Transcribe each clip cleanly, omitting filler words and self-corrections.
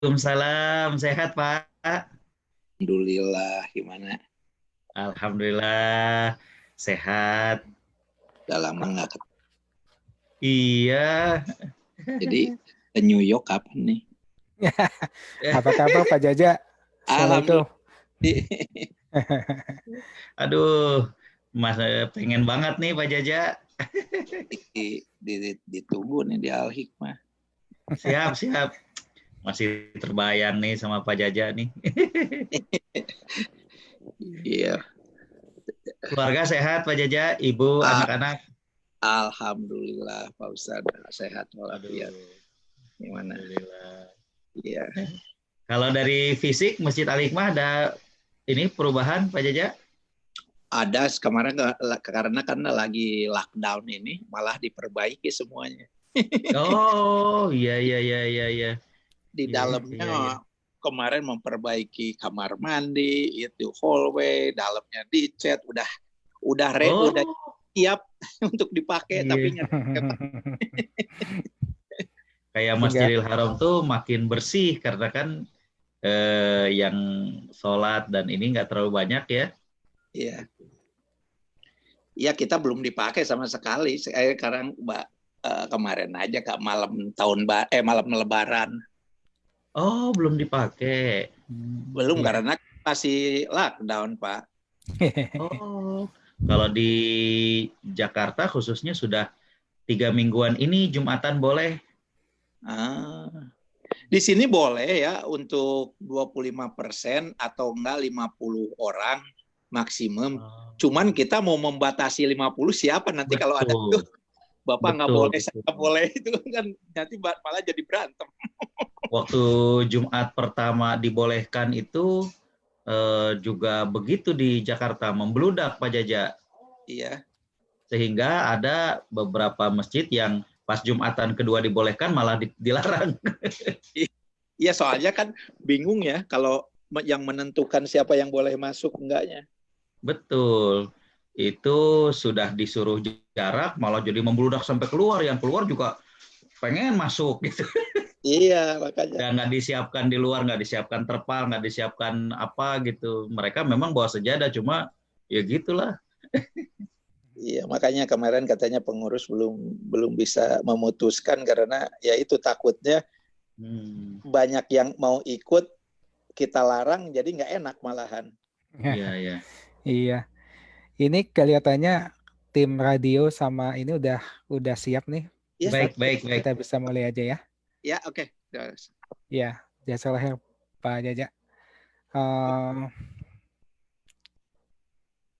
Waalaikumsalam, sehat Pak? Alhamdulillah, gimana? Alhamdulillah, sehat. Udah lama nggak Iya, Jadi ke New York kapan nih? Apa kabar Pak Jaja? Assalamualaikum. Alhamdulillah. aduh, Mas pengen banget nih Pak Jaja. Ditunggu nih di Al Hikmah. Siap, siap. Masih terbayang nih sama Pak Jaja nih. Iya. Keluarga sehat Pak Jaja, ibu, anak-anak. Alhamdulillah Pak Ustadz sehat walafiat. Aduh, Gimana? Alhamdulillah. Iya. Kalau dari fisik Masjid Al Hikmah ada ini perubahan Pak Jaja? Ada kemarin karena kan lagi lockdown ini malah diperbaiki semuanya. Oh, iya iya iya iya iya. Di Iya, dalamnya iya, iya. kemarin memperbaiki kamar mandi, itu hallway, dalamnya dicat, udah udah Oh, siap untuk dipakai, iya. tapi Kayak Tinggal Masjidil Haram tuh makin bersih karena kan yang sholat dan ini nggak terlalu banyak ya. ya, ya kita belum dipakai sama sekali. Sekarang kemarin aja kak malam Lebaran Oh, belum dipakai. belum ya. karena masih lockdown Pak. Oh, kalau di Jakarta khususnya sudah 3 mingguan ini Jumatan boleh. Ah. Di sini boleh ya untuk 25% atau enggak 50 orang maksimum. Oh, Cuman kita mau membatasi 50 siapa nanti kalau ada tuh betul, Bapak nggak betul, boleh, saya betul. nggak boleh, itu kan nanti malah jadi berantem. Waktu Jumat pertama dibolehkan itu juga begitu di Jakarta membludak Pak Jaja. Iya, Sehingga ada beberapa masjid yang pas Jumatan kedua dibolehkan malah dilarang. iya soalnya kan bingung ya kalau yang menentukan siapa yang boleh masuk enggaknya. Betul. Itu sudah disuruh jarak malah jadi membludak sampai keluar. Yang keluar juga pengen masuk gitu. Iya makanya. Dan nggak disiapkan di luar, nggak disiapkan terpal, nggak disiapkan apa gitu. Mereka memang bawa sejadah, cuma ya gitulah. Iya makanya kemarin katanya pengurus belum belum bisa memutuskan karena ya itu takutnya banyak yang mau ikut kita larang jadi nggak enak malahan. Iya, iya. Iya. Ini kelihatannya tim radio sama ini udah siap nih, Ya, Baik, Ustadz. baik, baik. Kita bisa mulai aja ya. ya oke. Ya, jasa lahir Pak Jaja.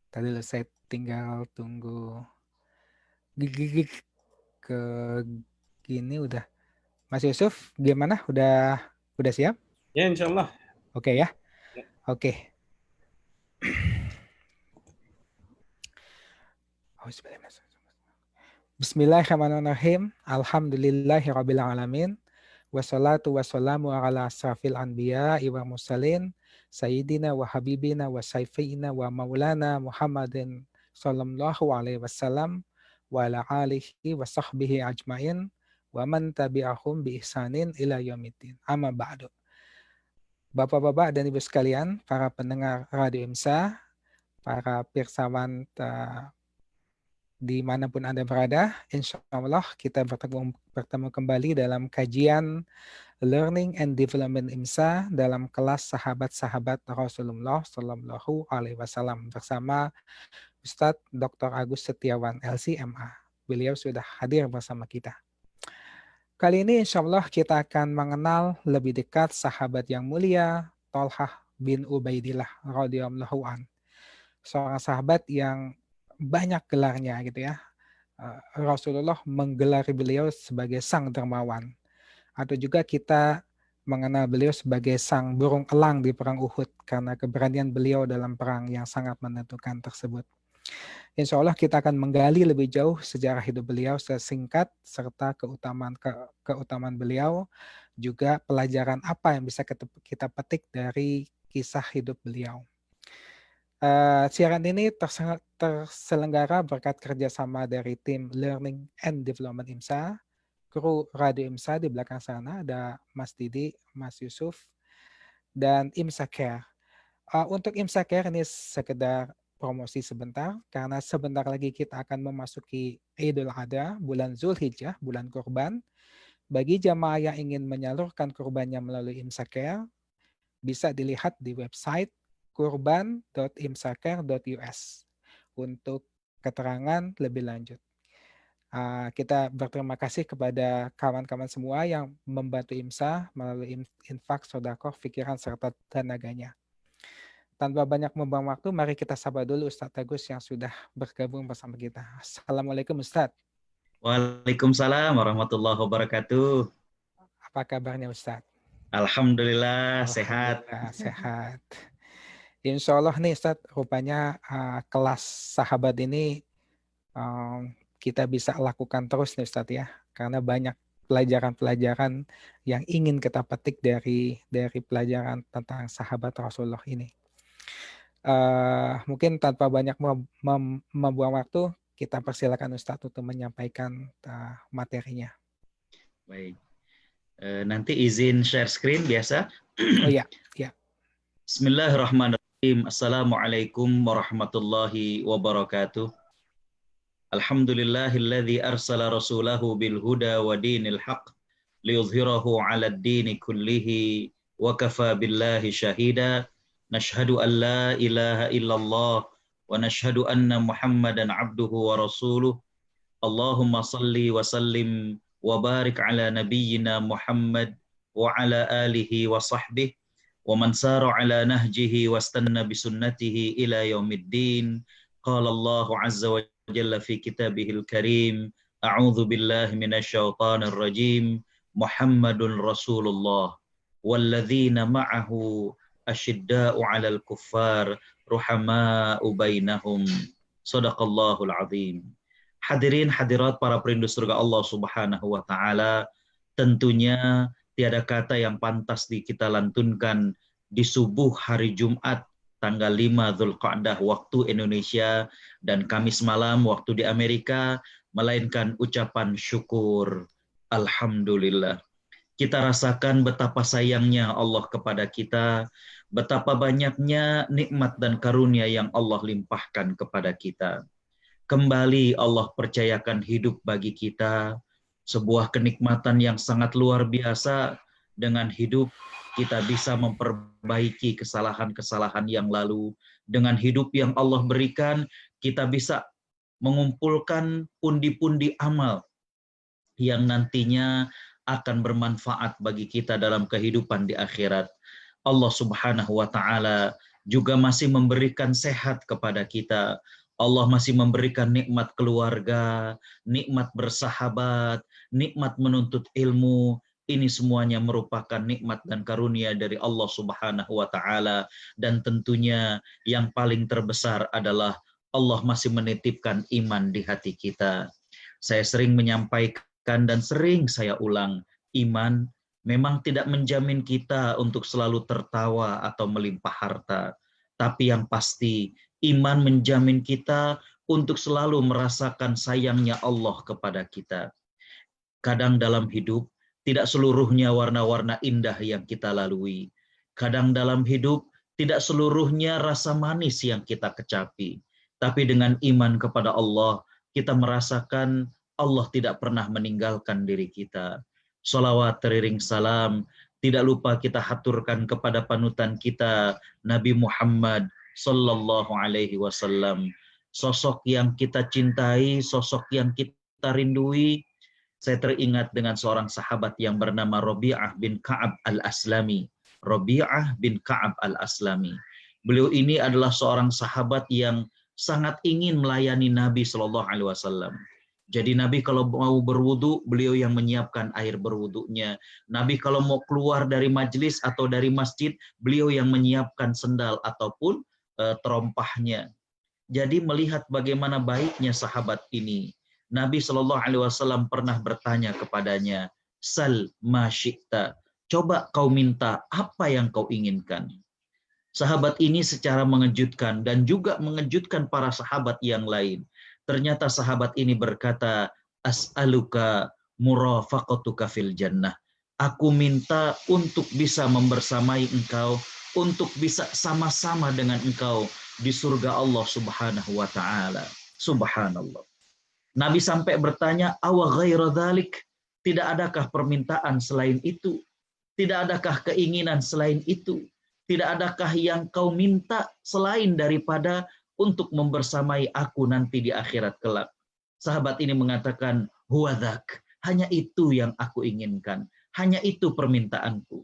Tadi saya tinggal tunggu gig ke gini udah. Mas Yusuf, gimana? Udah siap? Ya, insya Allah. Oke ya. Oke. Bismillahirrahmanirrahim. Alhamdulillahirabbil alamin. Wassalatu wassalamu ala asrafil anbiya wa mursalin sayyidina wa habibina wa saifina wa maulana Muhammadin sallallahu alaihi wasallam wa ala alihi wa sahbihi ajmain wa man tabi'ahum bi ihsanin ila yaumiddin. Amma ba'du. Bapak-bapak dan Ibu sekalian, para pendengar Radio IMSA, para pirsawan dimanapun Anda berada, insya Allah kita bertemu kembali dalam kajian Learning and Development IMSA dalam kelas sahabat-sahabat Rasulullah Sallallahu Alaihi Wasallam bersama Ustadz Dr. Agus Setiawan LCMA. Beliau sudah hadir bersama kita. Kali ini insya Allah kita akan mengenal lebih dekat sahabat yang mulia Tolhah bin Ubaidillah radhiyallahu an. Seorang sahabat yang banyak gelarnya gitu ya. Rasulullah menggelari beliau sebagai sang dermawan. Atau juga kita mengenal beliau sebagai sang burung elang di perang Uhud karena keberanian beliau dalam perang yang sangat menentukan tersebut. Insya Allah kita akan menggali lebih jauh sejarah hidup beliau sesingkat serta keutamaan beliau, juga pelajaran apa yang bisa kita petik dari kisah hidup beliau. Siaran ini terselenggara berkat kerjasama dari tim Learning and Development IMSA, kru Radio IMSA di belakang sana, ada Mas Didi, Mas Yusuf, dan IMSA Care. Untuk IMSA Care ini sekedar promosi sebentar, karena sebentar lagi kita akan memasuki Idul Adha, bulan Zulhijjah, bulan kurban. Bagi jamaah yang ingin menyalurkan kurbannya melalui IMSA Care, bisa dilihat di website kurban.imsacare.us untuk keterangan lebih lanjut. Kita berterima kasih kepada kawan-kawan semua yang membantu IMSA melalui infak, sedekah, pikiran, serta tenaganya. Tanpa banyak membuang waktu, mari kita sapa dulu Ustadz Agus yang sudah bergabung bersama kita. Assalamualaikum Ustadz. Waalaikumsalam warahmatullahi wabarakatuh. Apa kabarnya Ustadz? Alhamdulillah, sehat. Sehat. Insya Allah nih Ustadz, rupanya kelas sahabat ini kita bisa lakukan terus nih Ustadz ya, karena banyak pelajaran-pelajaran yang ingin kita petik dari pelajaran tentang sahabat Rasulullah ini. Mungkin tanpa banyak membuang waktu, kita persilakan Ustadz untuk menyampaikan materinya. Baik. Nanti izin share screen biasa. Oh iya, ya. Bismillahirrahmanirrahim. Assalamualaikum warahmatullahi wabarakatuh. Alhamdulillahilladzi arsala rasulahu bil huda wa dinil haq liyudhhirahu 'alad dini kullihi wa kafa billahi syahida. Nashhadu an la ilaha illallah wa nashhadu anna Muhammadan 'abduhu wa rasuluh. Allahumma salli wa sallim wa barik ala nabiyyina Muhammad wa ala alihi wa sahbihi wa man sara ala nahjihi wastanna bi sunnatihi ila yaumiddin. Qala Allahu 'azza wa jalla fi kitabihil karim, a'udzu billahi minasyaitonir rajim, Muhammadun Rasulullah walladzina ma'ahu asyidda'u 'alal kuffar ruhama'u bainahum. Shadaqallahul azim. Hadirin hadirat para perindu surga Allah Subhanahu wa taala, tentunya tiada kata yang pantas kita lantunkan di subuh hari Jumat tanggal 5 Dzulqa'dah waktu Indonesia dan Kamis malam waktu di Amerika, melainkan ucapan syukur. Alhamdulillah. Kita rasakan betapa sayangnya Allah kepada kita, betapa banyaknya nikmat dan karunia yang Allah limpahkan kepada kita. Kembali Allah percayakan hidup bagi kita, sebuah kenikmatan yang sangat luar biasa. Dengan hidup kita bisa memperbaiki kesalahan-kesalahan yang lalu. Dengan hidup yang Allah berikan, kita bisa mengumpulkan pundi-pundi amal yang nantinya akan bermanfaat bagi kita dalam kehidupan di akhirat. Allah Subhanahu wa taala juga masih memberikan sehat kepada kita. Allah masih memberikan nikmat keluarga, nikmat bersahabat, nikmat menuntut ilmu. Ini semuanya merupakan nikmat dan karunia dari Allah Subhanahu wa taala, dan tentunya yang paling terbesar adalah Allah masih menitipkan iman di hati kita. Saya sering menyampaikan dan sering saya ulang, iman memang tidak menjamin kita untuk selalu tertawa atau melimpah harta, tapi yang pasti iman menjamin kita untuk selalu merasakan sayangnya Allah kepada kita. Kadang dalam hidup tidak seluruhnya warna-warna indah yang kita lalui. Kadang dalam hidup tidak seluruhnya rasa manis yang kita kecapi. Tapi dengan iman kepada Allah, kita merasakan Allah tidak pernah meninggalkan diri kita. Shalawat teriring salam, tidak lupa kita haturkan kepada panutan kita, Nabi Muhammad Sallallahu Alaihi Wasallam. Sosok yang kita cintai, sosok yang kita rindui. Saya teringat dengan seorang sahabat yang bernama Rabi'ah bin Ka'ab al-Aslami. Rabi'ah bin Ka'ab al-Aslami. Beliau ini adalah seorang sahabat yang sangat ingin melayani Nabi Shallallahu Alaihi Wasallam. Jadi Nabi kalau mau berwudu, beliau yang menyiapkan air berwudunya. Nabi kalau mau keluar dari majelis atau dari masjid, beliau yang menyiapkan sendal ataupun terompahnya. Jadi melihat bagaimana baiknya sahabat ini, Nabi Shallallahu Alaihi Wasallam pernah bertanya kepadanya, Sal ma syi'ta, coba kau minta apa yang kau inginkan. Sahabat ini secara mengejutkan dan juga mengejutkan para sahabat yang lain. Ternyata sahabat ini berkata, As'aluka murafaqatuka fil jannah. Aku minta untuk bisa membersamai engkau, untuk bisa sama-sama dengan engkau di surga Allah Subhanahu wa taala. Subhanallah. Nabi sampai bertanya, awa ghaira dzalik? Tidak adakah permintaan selain itu? Tidak adakah keinginan selain itu? Tidak adakah yang kau minta selain daripada untuk membersamai aku nanti di akhirat kelak? Sahabat ini mengatakan, huwadzak, hanya itu yang aku inginkan, hanya itu permintaanku.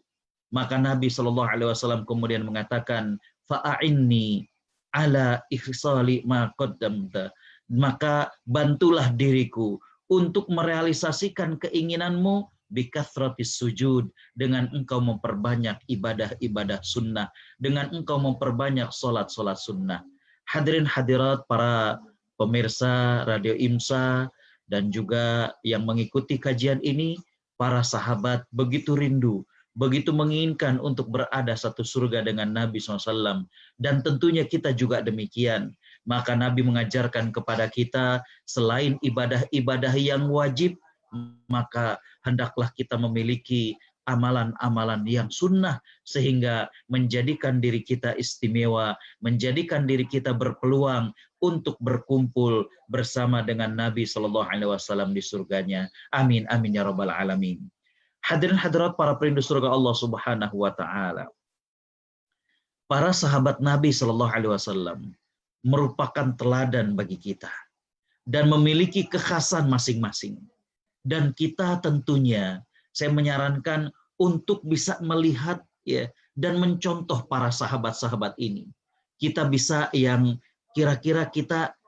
Maka Nabi SAW kemudian mengatakan, fa'a'inni ala ihsali ma qaddamta. Maka bantulah diriku untuk merealisasikan keinginanmu bikathratis sujud, dengan engkau memperbanyak ibadah-ibadah sunnah, dengan engkau memperbanyak solat-solat sunnah. Hadirin hadirat para pemirsa Radio IMSA dan juga yang mengikuti kajian ini, para sahabat begitu rindu, begitu menginginkan untuk berada satu surga dengan Nabi SAW. Dan tentunya kita juga demikian. Maka Nabi mengajarkan kepada kita, selain ibadah-ibadah yang wajib, maka hendaklah kita memiliki amalan-amalan yang sunnah, sehingga menjadikan diri kita istimewa, menjadikan diri kita berpeluang untuk berkumpul bersama dengan Nabi SAW di surganya. Amin, amin ya rabbal alamin. Hadirin hadirat para perindu surga Allah Subhanahu wa taala. Para sahabat Nabi SAW merupakan teladan bagi kita dan memiliki kekhasan masing-masing. Dan kita tentunya, saya menyarankan untuk bisa melihat ya dan mencontoh para sahabat-sahabat ini. Kita bisa yang kira-kira kita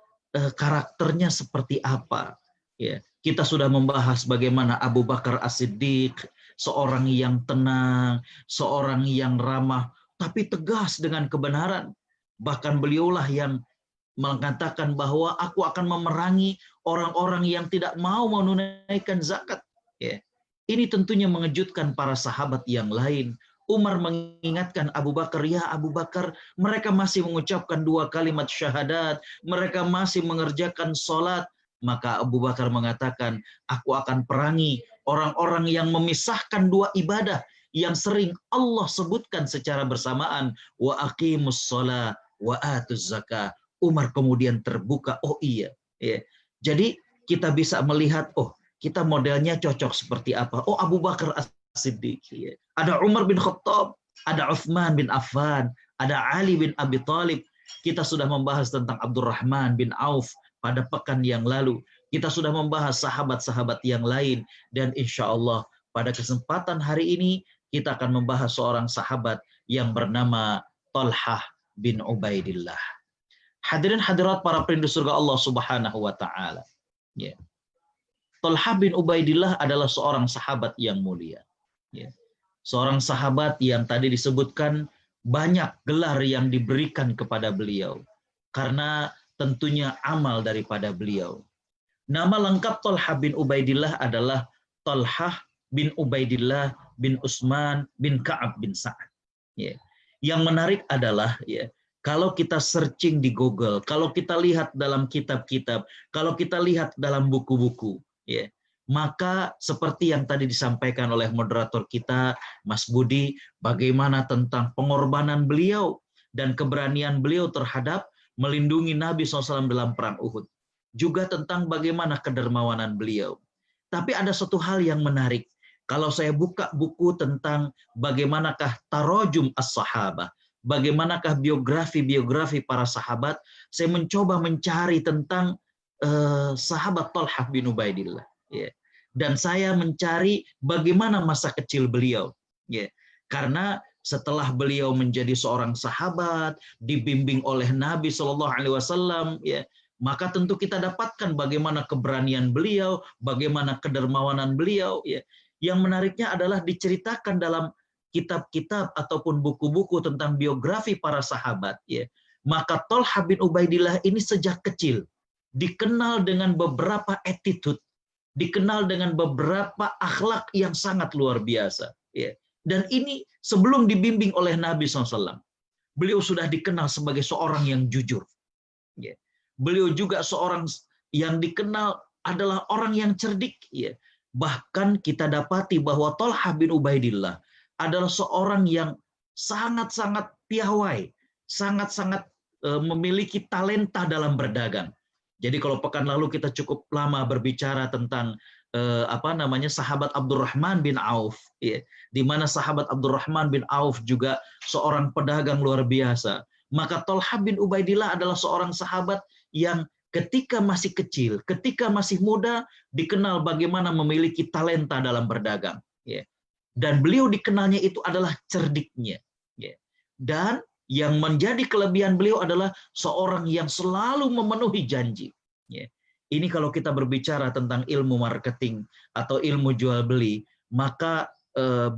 karakternya seperti apa. Ya, kita sudah membahas bagaimana Abu Bakar As-Siddiq, seorang yang tenang, seorang yang ramah, tapi tegas dengan kebenaran. Bahkan beliaulah yang mengatakan bahwa aku akan memerangi orang-orang yang tidak mau menunaikan zakat. Ya. Ini tentunya mengejutkan para sahabat yang lain. Umar mengingatkan Abu Bakar, ya Abu Bakar, mereka masih mengucapkan 2 kalimat syahadat, mereka masih mengerjakan sholat. Maka Abu Bakar mengatakan, aku akan perangi orang-orang yang memisahkan 2 ibadah yang sering Allah sebutkan secara bersamaan, wa aqimus sholat wa atuz zakah. Umar kemudian terbuka, oh iya. Ya. Jadi kita bisa melihat, oh kita modelnya cocok seperti apa. Oh Abu Bakar As-Siddiq. Ya. Ada Umar bin Khattab, ada Uthman bin Affan, ada Ali bin Abi Thalib. Kita sudah membahas tentang Abdurrahman bin Auf pada pekan yang lalu. Kita sudah membahas sahabat-sahabat yang lain. Dan insya Allah pada kesempatan hari ini kita akan membahas seorang sahabat yang bernama Talhah bin Ubaidillah. Hadirin hadirat para perindu surga Allah Subhanahu wa taala. Ya. Talhah bin Ubaidillah adalah seorang sahabat yang mulia. Ya. Seorang sahabat yang tadi disebutkan banyak gelar yang diberikan kepada beliau karena tentunya amal daripada beliau. Nama lengkap Talhah bin Ubaidillah adalah Talhah bin Ubaidillah bin Utsman bin Ka'ab bin Sa'ad. Ya. Yang menarik adalah ya, kalau kita searching di Google, kalau kita lihat dalam kitab-kitab, kalau kita lihat dalam buku-buku, ya, maka seperti yang tadi disampaikan oleh moderator kita, Mas Budi, bagaimana tentang pengorbanan beliau dan keberanian beliau terhadap melindungi Nabi SAW dalam perang Uhud. Juga tentang bagaimana kedermawanan beliau. Tapi ada satu hal yang menarik. Kalau saya buka buku tentang bagaimanakah tarajum as-sahabah, bagaimanakah biografi-biografi para sahabat, saya mencoba mencari tentang sahabat Talhah bin Ubaidillah. Ya. Dan saya mencari bagaimana masa kecil beliau. Ya. Karena setelah beliau menjadi seorang sahabat, dibimbing oleh Nabi SAW, ya, maka tentu kita dapatkan bagaimana keberanian beliau, bagaimana kedermawanan beliau. Ya. Yang menariknya adalah diceritakan dalam kitab-kitab ataupun buku-buku tentang biografi para sahabat, ya. Maka Talhah bin Ubaidillah ini sejak kecil dikenal dengan beberapa attitude, dikenal dengan beberapa akhlak yang sangat luar biasa, ya. Dan ini sebelum dibimbing oleh Nabi SAW, beliau sudah dikenal sebagai seorang yang jujur, ya. Beliau juga seorang yang dikenal adalah orang yang cerdik, ya. Bahkan kita dapati bahwa Thalhah bin Ubaidillah adalah seorang yang sangat-sangat piawai, sangat-sangat memiliki talenta dalam berdagang. Jadi kalau pekan lalu kita cukup lama berbicara tentang sahabat Abdurrahman bin Auf, ya, di mana sahabat Abdurrahman bin Auf juga seorang pedagang luar biasa. Maka Thalhah bin Ubaidillah adalah seorang sahabat yang ketika masih kecil, ketika masih muda, dikenal bagaimana memiliki talenta dalam berdagang. Ya. Dan beliau dikenalnya itu adalah cerdiknya. Ya. Dan yang menjadi kelebihan beliau adalah seorang yang selalu memenuhi janji. Ya. Ini kalau kita berbicara tentang ilmu marketing atau ilmu jual beli, maka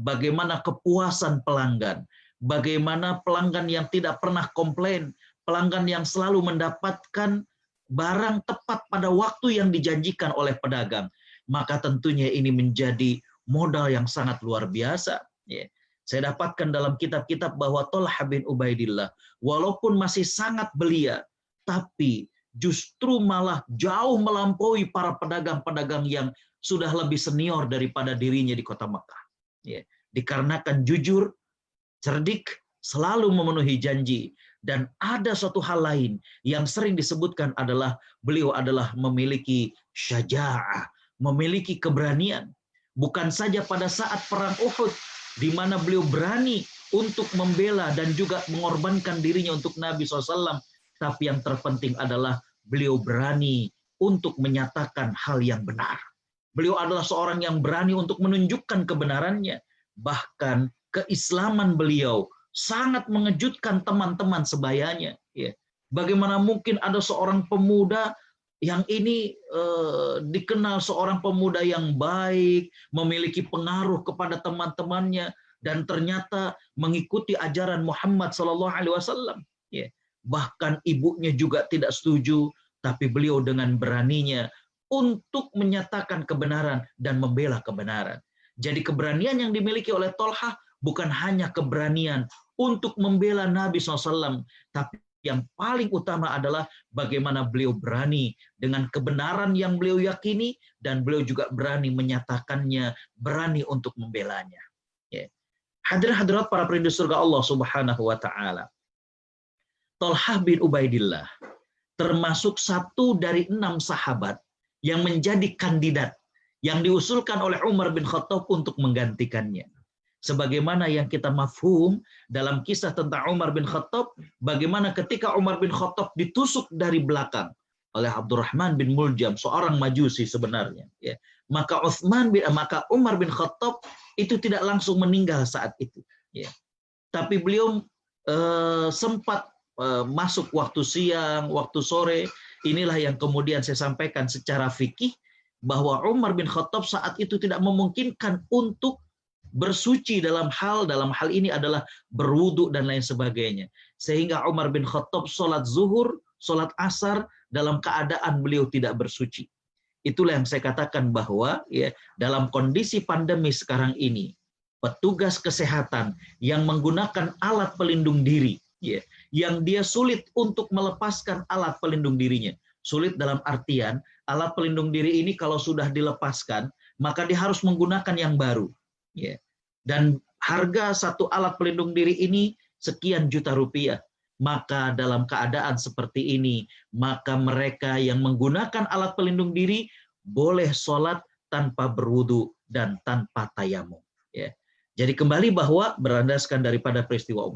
bagaimana kepuasan pelanggan, bagaimana pelanggan yang tidak pernah komplain, pelanggan yang selalu mendapatkan barang tepat pada waktu yang dijanjikan oleh pedagang, maka tentunya ini menjadi modal yang sangat luar biasa. Ya. Saya dapatkan dalam kitab-kitab bahwa Thalhah bin Ubaidillah, walaupun masih sangat belia, tapi justru malah jauh melampaui para pedagang-pedagang yang sudah lebih senior daripada dirinya di kota Mekah. Ya. Dikarenakan jujur, cerdik, selalu memenuhi janji. Dan ada suatu hal lain yang sering disebutkan adalah beliau adalah memiliki syaja'ah, memiliki keberanian. Bukan saja pada saat perang Uhud, di mana beliau berani untuk membela dan juga mengorbankan dirinya untuk Nabi SAW, tapi yang terpenting adalah beliau berani untuk menyatakan hal yang benar. Beliau adalah seorang yang berani untuk menunjukkan kebenarannya. Bahkan keislaman beliau sangat mengejutkan teman-teman sebayanya. Ya. Bagaimana mungkin ada seorang pemuda yang ini dikenal seorang pemuda yang baik, memiliki pengaruh kepada teman-temannya, dan ternyata mengikuti ajaran Muhammad SAW. Ya. Bahkan ibunya juga tidak setuju, tapi beliau dengan beraninya untuk menyatakan kebenaran dan membela kebenaran. Jadi keberanian yang dimiliki oleh Thalhah bukan hanya keberanian untuk membela Nabi SAW, tapi yang paling utama adalah bagaimana beliau berani dengan kebenaran yang beliau yakini, dan beliau juga berani menyatakannya, berani untuk membelanya. Ya. Hadirin-hadirat para perindu surga Allah Subhanahu wa Ta'ala, Thalhah bin Ubaidillah termasuk satu dari 6 sahabat yang menjadi kandidat yang diusulkan oleh Umar bin Khattab untuk menggantikannya. Sebagaimana yang kita mafhum dalam kisah tentang Umar bin Khattab, bagaimana ketika Umar bin Khattab ditusuk dari belakang oleh Abdurrahman bin Muljam, seorang majusi sebenarnya, ya. Maka Umar bin Khattab itu tidak langsung meninggal saat itu, ya. Tapi beliau sempat masuk waktu siang, waktu sore. Inilah yang kemudian saya sampaikan secara fikih bahwa Umar bin Khattab saat itu tidak memungkinkan untuk bersuci dalam hal ini adalah berwudu dan lain sebagainya. Sehingga Umar bin Khattab sholat zuhur, sholat asar dalam keadaan beliau tidak bersuci. Itulah yang saya katakan bahwa ya, dalam kondisi pandemi sekarang ini, petugas kesehatan yang menggunakan alat pelindung diri, ya, yang dia sulit untuk melepaskan alat pelindung dirinya. Sulit dalam artian alat pelindung diri ini kalau sudah dilepaskan, maka dia harus menggunakan yang baru. Ya. Dan harga satu alat pelindung diri ini sekian juta rupiah. Maka dalam keadaan seperti ini, maka mereka yang menggunakan alat pelindung diri boleh sholat tanpa berwudu dan tanpa tayamum. Ya. Jadi kembali bahwa berlandaskan daripada peristiwa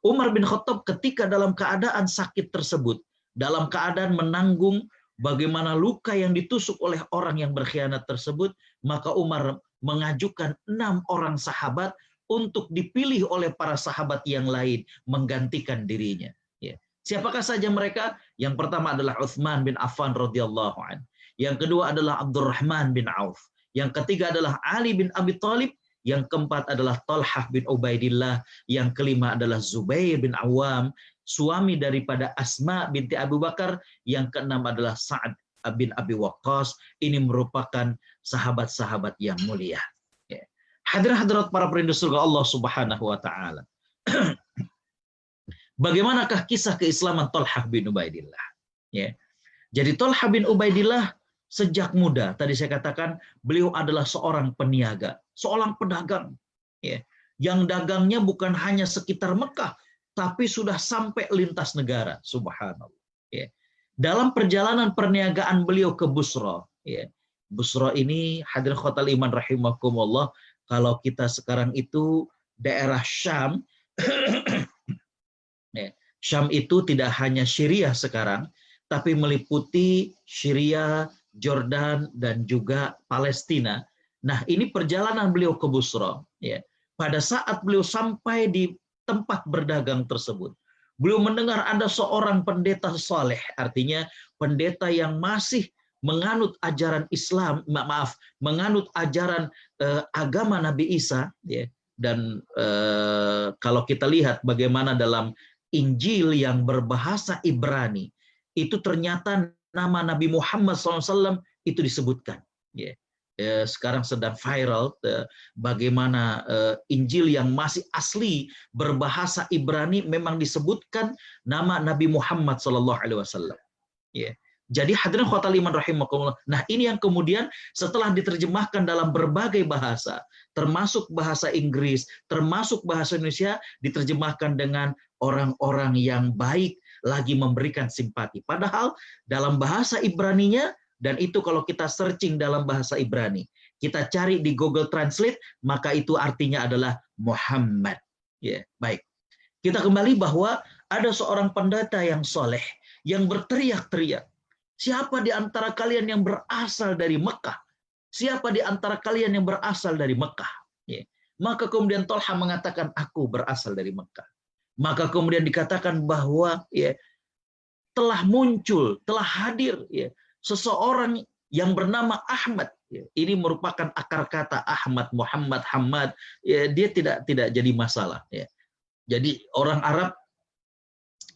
Umar bin Khattab ketika dalam keadaan sakit tersebut, dalam keadaan menanggung bagaimana luka yang ditusuk oleh orang yang berkhianat tersebut, maka Umar mengajukan 6 orang sahabat untuk dipilih oleh para sahabat yang lain menggantikan dirinya. Ya. Siapakah saja mereka? Yang pertama adalah Utsman bin Affan radhiyallahu anhu. Yang kedua adalah Abdurrahman bin Auf. Yang ketiga adalah Ali bin Abi Thalib. Yang keempat adalah Thalhah bin Ubaidillah. Yang kelima adalah Zubair bin Awam, suami daripada Asma binti Abu Bakar. Yang keenam adalah Sa'ad bin Abi Waqqas. Ini merupakan sahabat-sahabat yang mulia. Ya. Hadirat para perindu surga Allah Subhanahu wa Ta'ala. Bagaimanakah kisah keislaman Thalhah bin Ubaidillah? Ya. Jadi Thalhah bin Ubaidillah Sejak muda, tadi saya katakan, beliau adalah seorang peniaga, seorang pedagang. Ya. Yang dagangnya bukan hanya sekitar Mekah, tapi sudah sampai lintas negara. Subhanallah. Ya. Dalam perjalanan perniagaan beliau ke Busra. Ya. Busra ini, hadirin khotal iman rahimakumullah, kalau kita sekarang itu daerah Syam, ya. Syam itu tidak hanya Syria sekarang, tapi meliputi Syria, Jordan, dan juga Palestina. Nah, ini perjalanan beliau ke Busra. Ya. Pada saat beliau sampai di tempat berdagang tersebut, beliau mendengar ada seorang pendeta saleh, artinya pendeta yang masih menganut ajaran Islam, menganut ajaran agama Nabi Isa. Ya. Dan kalau kita lihat bagaimana dalam Injil yang berbahasa Ibrani, itu ternyata nama Nabi Muhammad SAW itu disebutkan. Sekarang sedang viral bagaimana Injil yang masih asli berbahasa Ibrani memang disebutkan nama Nabi Muhammad SAW. Jadi hadirin khotal iman rahimakumullah. Nah, ini yang kemudian setelah diterjemahkan dalam berbagai bahasa, termasuk bahasa Inggris, termasuk bahasa Indonesia, diterjemahkan dengan orang-orang yang baik lagi memberikan simpati. Padahal dalam bahasa Ibraninya, dan itu kalau kita searching dalam bahasa Ibrani, kita cari di Google Translate, maka itu artinya adalah Muhammad. Baik. Kita kembali bahwa ada seorang pendeta yang soleh, yang berteriak-teriak, siapa di antara kalian yang berasal dari Mekah? Siapa di antara kalian yang berasal dari Mekah? Maka kemudian Tolha mengatakan, aku berasal dari Mekah. Maka kemudian dikatakan bahwa telah muncul, telah hadir seseorang yang bernama Ahmad. Ini merupakan akar kata Ahmad, Muhammad, Hamad. Dia tidak jadi masalah. Jadi orang Arab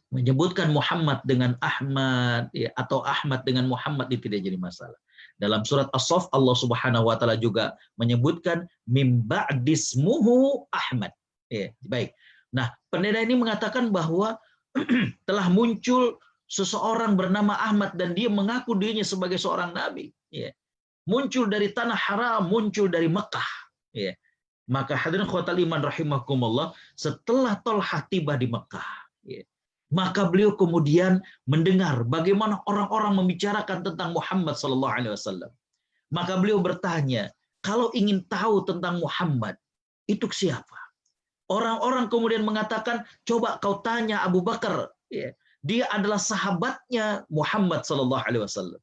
menyebutkan Muhammad dengan Ahmad atau Ahmad dengan Muhammad itu tidak jadi masalah. Dalam surat As-Saff Allah Subhanahu wa taala juga menyebutkan mim ba'dismuhu Ahmad. Baik. Nah, pendeta ini mengatakan bahwa telah muncul seseorang bernama Ahmad dan dia mengaku dirinya sebagai seorang nabi. Muncul dari tanah haram, muncul dari Mekah. Maka hadirin khotal iman rahimakumullah, setelah Tolha tiba di Mekah, maka beliau kemudian mendengar bagaimana orang-orang membicarakan tentang Muhammad SAW. Maka beliau bertanya, kalau ingin tahu tentang Muhammad, itu siapa? Orang-orang kemudian mengatakan, coba kau tanya Abu Bakar. Dia adalah sahabatnya Muhammad SAW.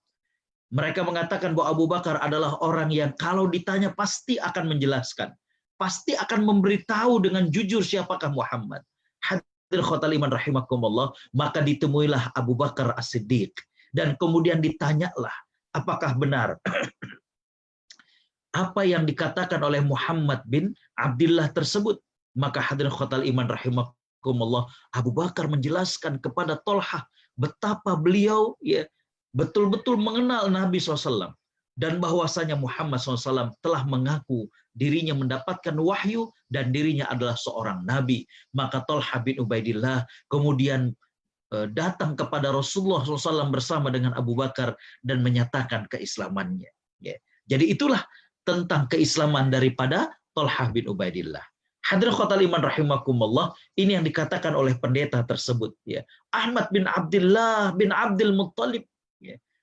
Mereka mengatakan bahwa Abu Bakar adalah orang yang kalau ditanya pasti akan menjelaskan. Pasti akan memberitahu dengan jujur siapakah Muhammad. Hadirin khotal iman rahimakumullah, maka ditemuilah Abu Bakar As-Siddiq. Dan kemudian ditanyalah, apakah benar apa yang dikatakan oleh Muhammad bin Abdullah tersebut. Maka hadirin khotal iman rahimakumullah, Abu Bakar menjelaskan kepada Tolha betapa beliau betul-betul mengenal Nabi SAW. Dan bahwasanya Muhammad SAW telah mengaku dirinya mendapatkan wahyu dan dirinya adalah seorang nabi. Maka Tolha bin Ubaidillah kemudian datang kepada Rasulullah SAW bersama dengan Abu Bakar dan menyatakan keislamannya. Jadi itulah tentang keislaman daripada Tolha bin Ubaidillah. Hadirin khotal iman rahimakumullah, ini yang dikatakan oleh pendeta tersebut. Ahmad bin Abdullah bin Abdul Muttalib.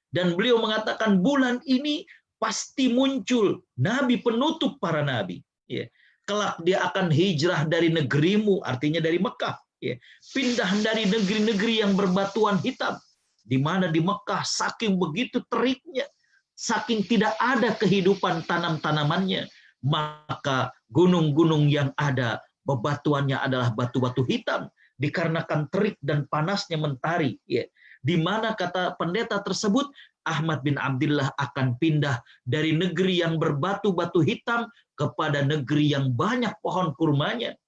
Dan beliau mengatakan bulan ini pasti muncul nabi penutup para nabi. Kelak dia akan hijrah dari negerimu, artinya dari Mekah. Pindah dari negeri-negeri yang berbatuan hitam. Di mana di Mekah saking begitu teriknya, saking tidak ada kehidupan tanam-tanamannya, maka gunung-gunung yang ada bebatuannya adalah batu-batu hitam dikarenakan terik dan panasnya mentari. Di mana kata pendeta tersebut, Ahmad bin Abdullah akan pindah dari negeri yang berbatu-batu hitam kepada negeri yang banyak pohon kurmanya.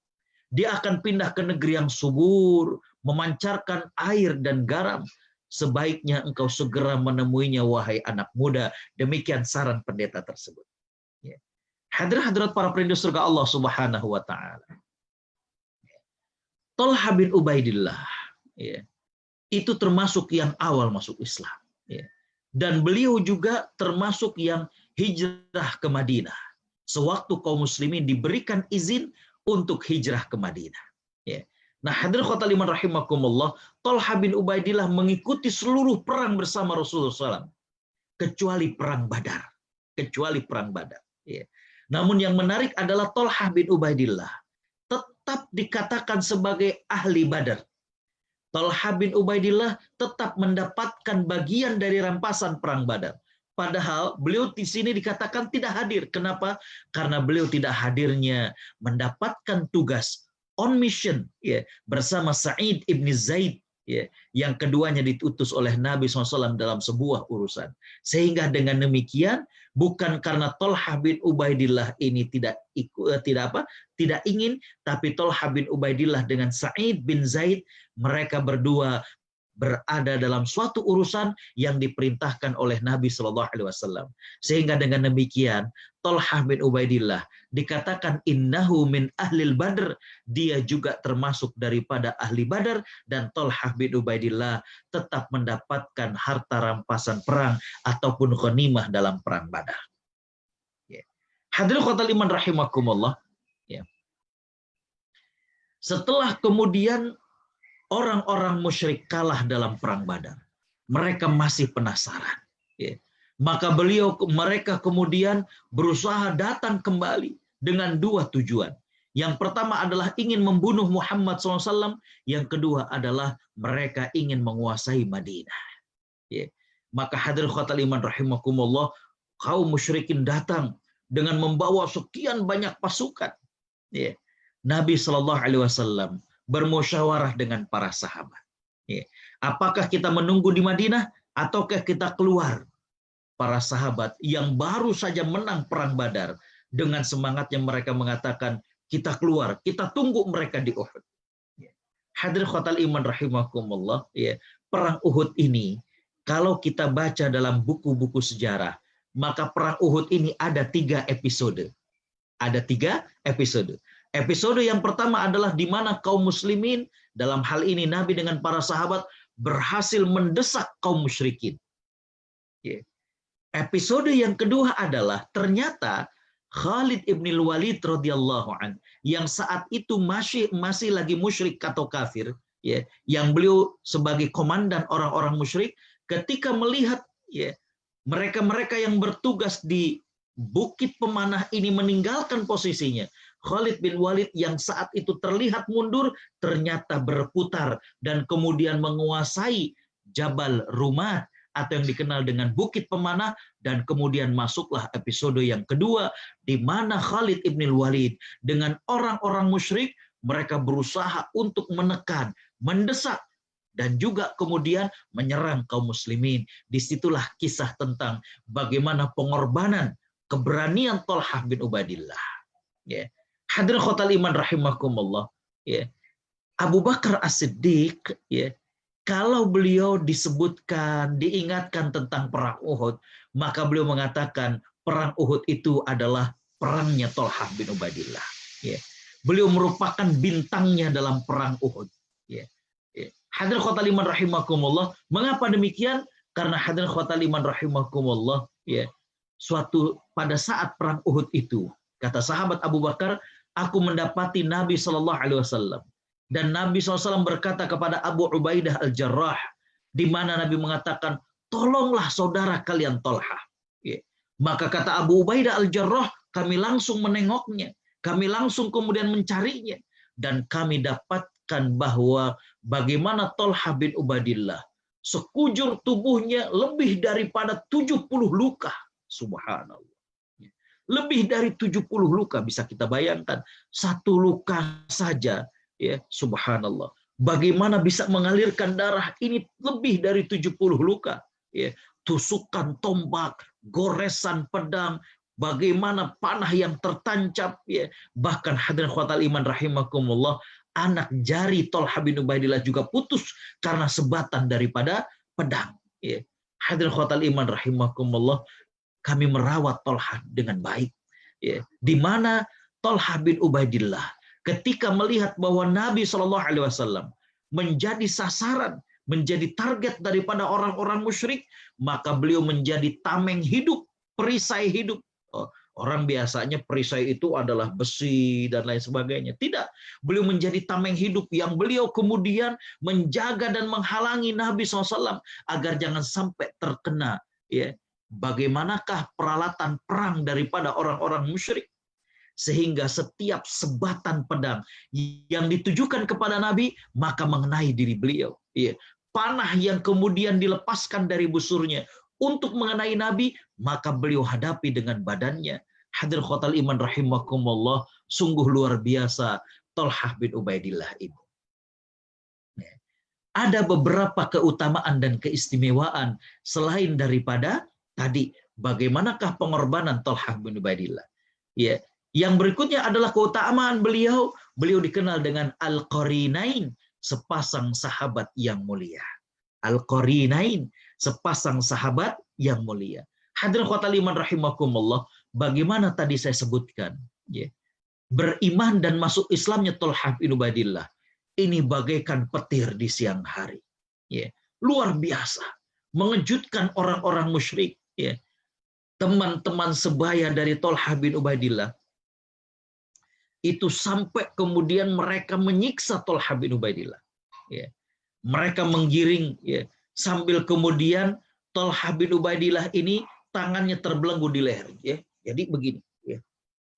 Dia akan pindah ke negeri yang subur, memancarkan air dan garam. Sebaiknya engkau segera menemuinya, wahai anak muda. Demikian saran pendeta tersebut. Hadirat para perindu surga Allah Subhanahu wa taala. Tolha bin Ubaidillah itu termasuk yang awal masuk Islam. Dan beliau juga termasuk yang hijrah ke Madinah. Sewaktu kaum muslimin diberikan izin untuk hijrah ke Madinah. Ya. Nah, hadirin khotal iman rahimakumullah, Thalhah bin Ubaidillah mengikuti seluruh perang bersama Rasulullah SAW. Kecuali perang Badar. Kecuali perang Badar. Ya. Namun yang menarik adalah Thalhah bin Ubaidillah tetap dikatakan sebagai ahli Badar. Thalhah bin Ubaidillah tetap mendapatkan bagian dari rampasan perang Badar. Padahal beliau di sini dikatakan tidak hadir. Kenapa? Karena beliau tidak hadirnya mendapatkan tugas on mission ya, bersama Sa'id ibn Zaid ya, yang keduanya diutus oleh Nabi SAW dalam sebuah urusan. Sehingga dengan demikian bukan karena Thalhah bin Ubaidillah ini tidak ingin, tapi Thalhah bin Ubaidillah dengan Sa'id bin Zaid, mereka berdua berada dalam suatu urusan yang diperintahkan oleh Nabi SAW. Sehingga dengan demikian Thalhah bin Ubaidillah dikatakan innahu min ahlil Badr, dia juga termasuk daripada ahli Badar, dan Thalhah bin Ubaidillah tetap mendapatkan harta rampasan perang ataupun ghanimah dalam perang Badar. Hadirin khotal iman rahimakumullah. Setelah kemudian orang-orang musyrik kalah dalam perang Badar, mereka masih penasaran. Maka mereka kemudian berusaha datang kembali dengan dua tujuan. Yang pertama adalah ingin membunuh Muhammad SAW. Yang kedua adalah mereka ingin menguasai Madinah. Maka hadirin khotal iman rahimakumullah, kaum musyrikin datang dengan membawa sekian banyak pasukan. Nabi SAW bermusyawarah dengan para sahabat. Apakah kita menunggu di Madinah ataukah kita keluar? Para sahabat yang baru saja menang perang Badar dengan semangatnya mereka mengatakan, kita keluar, kita tunggu mereka di Uhud. Hadirin khotal iman rahimakumullah, perang Uhud ini kalau kita baca dalam buku-buku sejarah, maka perang Uhud ini ada 3 episode. Ada 3 episode. Episode yang pertama adalah di mana kaum muslimin, dalam hal ini Nabi dengan para sahabat, berhasil mendesak kaum musyrikin. Episode yang kedua adalah ternyata Khalid ibn Walid radhiyallahu an, yang saat itu masih lagi musyrik atau kafir, yang beliau sebagai komandan orang-orang musyrik, ketika melihat mereka-mereka yang bertugas di Bukit Pemanah ini meninggalkan posisinya, Khalid bin Walid yang saat itu terlihat mundur ternyata berputar dan kemudian menguasai Jabal Rumat atau yang dikenal dengan Bukit Pemanah, dan kemudian masuklah episode yang kedua di mana Khalid bin Walid dengan orang-orang musyrik mereka berusaha untuk menekan, mendesak dan juga kemudian menyerang kaum muslimin. Disitulah kisah tentang bagaimana pengorbanan keberanian Thalhah bin Ubaidillah. Hadirin khotal iman rahimakumullah. Abu Bakar As-Siddiq, kalau beliau disebutkan, diingatkan tentang perang Uhud, maka beliau mengatakan perang Uhud itu adalah perangnya Thalhah bin Ubaidillah. Beliau merupakan bintangnya dalam perang Uhud. Hadirin khotal iman rahimakumullah. Mengapa demikian? Karena hadirin khotal iman rahimakumullah, suatu pada saat perang Uhud itu, kata sahabat Abu Bakar, aku mendapati Nabi SAW. Dan Nabi SAW berkata kepada Abu Ubaidah Al-Jarrah, di mana Nabi mengatakan, tolonglah saudara kalian Thalhah. Maka kata Abu Ubaidah Al-Jarrah, kami langsung menengoknya, kami langsung kemudian mencarinya, dan kami dapatkan bahwa bagaimana Thalhah bin Ubaidillah, sekujur tubuhnya lebih daripada 70 luka. Subhanallah. Lebih dari 70 luka, bisa kita bayangkan. Satu luka saja, subhanallah. Bagaimana bisa mengalirkan darah ini lebih dari 70 luka. Tusukan tombak, goresan pedang, bagaimana panah yang tertancap. Bahkan hadirin khotal iman rahimakumullah, anak jari Thalhah bin Ubaidillah juga putus karena sebatan daripada pedang. Hadirin khotal iman rahimakumullah, kami merawat Thalhah dengan baik. Di mana Thalhah bin Ubaidillah ketika melihat bahwa Nabi SAW menjadi sasaran menjadi target daripada orang-orang musyrik, maka beliau menjadi tameng hidup, perisai hidup. Orang biasanya perisai itu adalah besi dan lain sebagainya. Tidak, beliau menjadi tameng hidup yang beliau kemudian menjaga dan menghalangi Nabi SAW agar jangan sampai terkena. Ya, bagaimanakah peralatan perang daripada orang-orang musyrik? Sehingga setiap sebatan pedang yang ditujukan kepada Nabi maka mengenai diri beliau. Ya. Panah yang kemudian dilepaskan dari busurnya untuk mengenai Nabi, maka beliau hadapi dengan badannya. Hadir khotal iman rahimakumullah, sungguh luar biasa Thalhah bin Ubaidillah ini. Ya. Ada beberapa keutamaan dan keistimewaan selain daripada tadi bagaimanakah pengorbanan Thalhah bin Ubaidillah. Ya. Yang berikutnya adalah keutamaan beliau. Beliau dikenal dengan Al-Qarinain, sepasang sahabat yang mulia. Al-Qarinain, sepasang sahabat yang mulia. Hadirin khotal iman rahimakumullah, bagaimana tadi saya sebutkan, ya, beriman dan masuk Islamnya Thalhah bin Ubaidillah ini bagaikan petir di siang hari. Ya, luar biasa, mengejutkan orang-orang musyrik. Ya. Teman-teman sebaya dari Thalhah bin Ubaidillah itu sampai kemudian mereka menyiksa Thalhah bin Ubaidillah. Ya. Mereka menggiring, ya, sambil kemudian Thalhah bin Ubaidillah ini tangannya terbelenggu di leher. Ya. Jadi begini. Ya.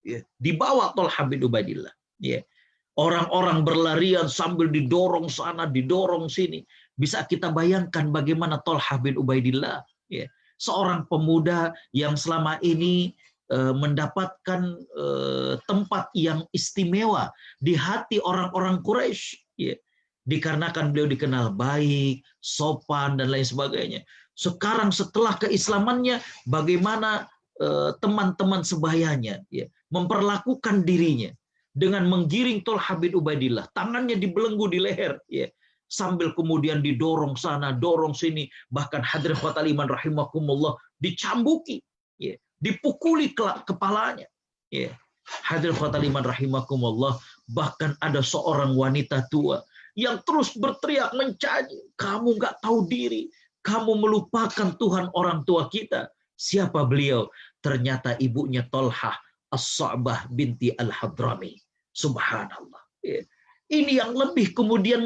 Ya. Dibawa Thalhah bin Ubaidillah. Ya. Orang-orang berlarian sambil didorong sana, didorong sini. Bisa kita bayangkan bagaimana Thalhah bin Ubaidillah, ya, seorang pemuda yang selama ini mendapatkan tempat yang istimewa di hati orang-orang Quraisy, ya, dikarenakan beliau dikenal baik, sopan dan lain sebagainya. Sekarang setelah keislamannya, bagaimana teman-teman sebayanya, ya, memperlakukan dirinya dengan menggiring Thalhah bin Ubaidillah, tangannya dibelenggu di leher, ya, sambil kemudian didorong sana, dorong sini, bahkan hadirin khotal iman rahimakumullah dicambuki, ya, dipukuli kepalanya. Ya. Hadirin khotal iman rahimakumullah, bahkan ada seorang wanita tua yang terus berteriak mencaci, kamu nggak tahu diri, kamu melupakan Tuhan orang tua kita. Siapa beliau? Ternyata ibunya Thalhah, As-Sa'bah binti Al-Hadrami. Subhanallah. Ya. Ini yang lebih kemudian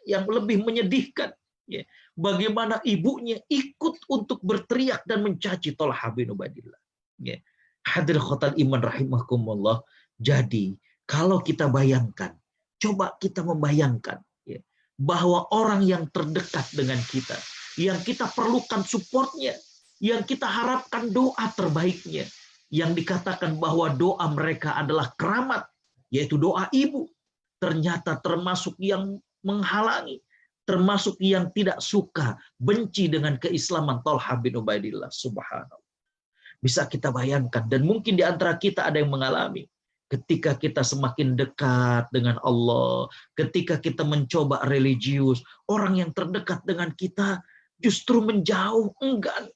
yang lebih menyedihkan. Ya. Bagaimana ibunya ikut untuk berteriak dan mencaci Thalhah bin Ubaidillah. Ya. Hadir khotal iman rahimakumullah. Jadi kalau kita bayangkan, coba kita membayangkan, ya, bahwa orang yang terdekat dengan kita, yang kita perlukan supportnya, yang kita harapkan doa terbaiknya, yang dikatakan bahwa doa mereka adalah keramat, yaitu doa ibu, ternyata termasuk yang menghalangi, termasuk yang tidak suka, benci dengan keislaman Thalhah bin Ubaidillah. Subhanallah. Bisa kita bayangkan, dan mungkin di antara kita ada yang mengalami, ketika kita semakin dekat dengan Allah, ketika kita mencoba religius, orang yang terdekat dengan kita justru menjauh, enggan.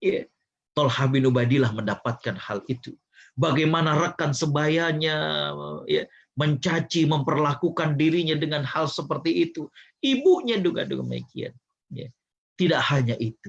Ya. Thalhah bin Ubaidillah mendapatkan hal itu. Bagaimana rekan sebayanya, ya, mencaci, memperlakukan dirinya dengan hal seperti itu. Ibunya juga demikian. Ya. Tidak hanya itu.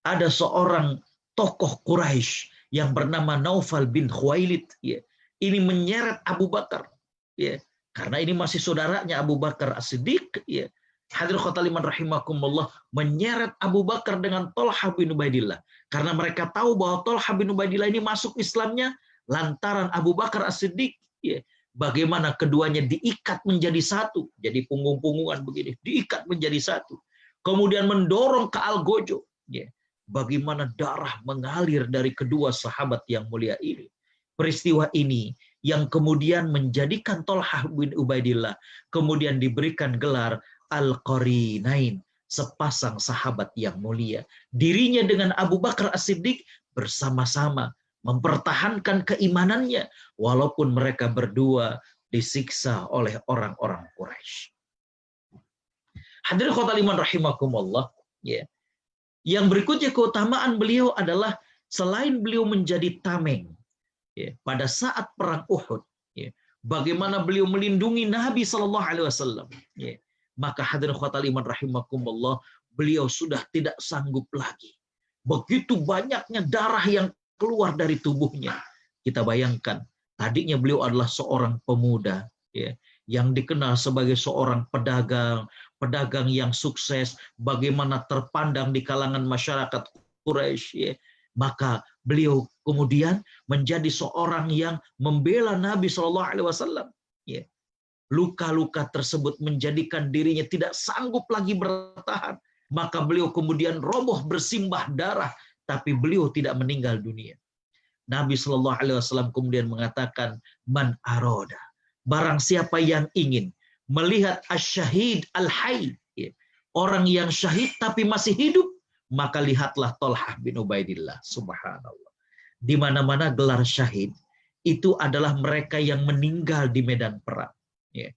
Ada seorang tokoh Quraisy yang bernama Naufal bin Khuwailid, ya, ini menyeret Abu Bakar, ya, karena ini masih saudaranya Abu Bakar As-Siddiq, ya. Hadirin khotal iman rahimakumullah, menyeret Abu Bakar dengan Thalhah bin Ubaidillah karena mereka tahu bahwa Thalhah bin Ubaidillah ini masuk Islamnya lantaran Abu Bakar As-Siddiq, ya. Bagaimana keduanya diikat menjadi satu, jadi punggung-punggungan begini, diikat menjadi satu, kemudian mendorong ke Al-Gojo, ya. Bagaimana darah mengalir dari kedua sahabat yang mulia ini. Peristiwa ini yang kemudian menjadikan Thalhah bin Ubaidillah kemudian diberikan gelar Al-Qarinain, sepasang sahabat yang mulia. Dirinya dengan Abu Bakar As-Siddiq bersama-sama mempertahankan keimanannya walaupun mereka berdua disiksa oleh orang-orang Quraisy. Hadirin khotal iman rahimakumullah, ya. Yang berikutnya keutamaan beliau adalah selain beliau menjadi tameng, ya, pada saat perang Uhud, ya, bagaimana beliau melindungi Nabi SAW, ya, maka hadirin khotal iman rahimakumullah, beliau sudah tidak sanggup lagi. Begitu banyaknya darah yang keluar dari tubuhnya. Kita bayangkan, tadinya beliau adalah seorang pemuda, ya, yang dikenal sebagai seorang pedagang yang sukses, bagaimana terpandang di kalangan masyarakat Quraisy, ya. Maka beliau kemudian menjadi seorang yang membela Nabi Shallallahu Alaihi Wasallam. Ya. Luka-luka tersebut menjadikan dirinya tidak sanggup lagi bertahan. Maka beliau kemudian roboh bersimbah darah, tapi beliau tidak meninggal dunia. Nabi Shallallahu Alaihi Wasallam kemudian mengatakan, man aroda, barang siapa yang ingin melihat asyahid al-hayy, ya, orang yang syahid tapi masih hidup, maka lihatlah Thalhah bin Ubaidillah. Subhanallah. Di mana-mana gelar syahid itu adalah mereka yang meninggal di medan perang. Ya.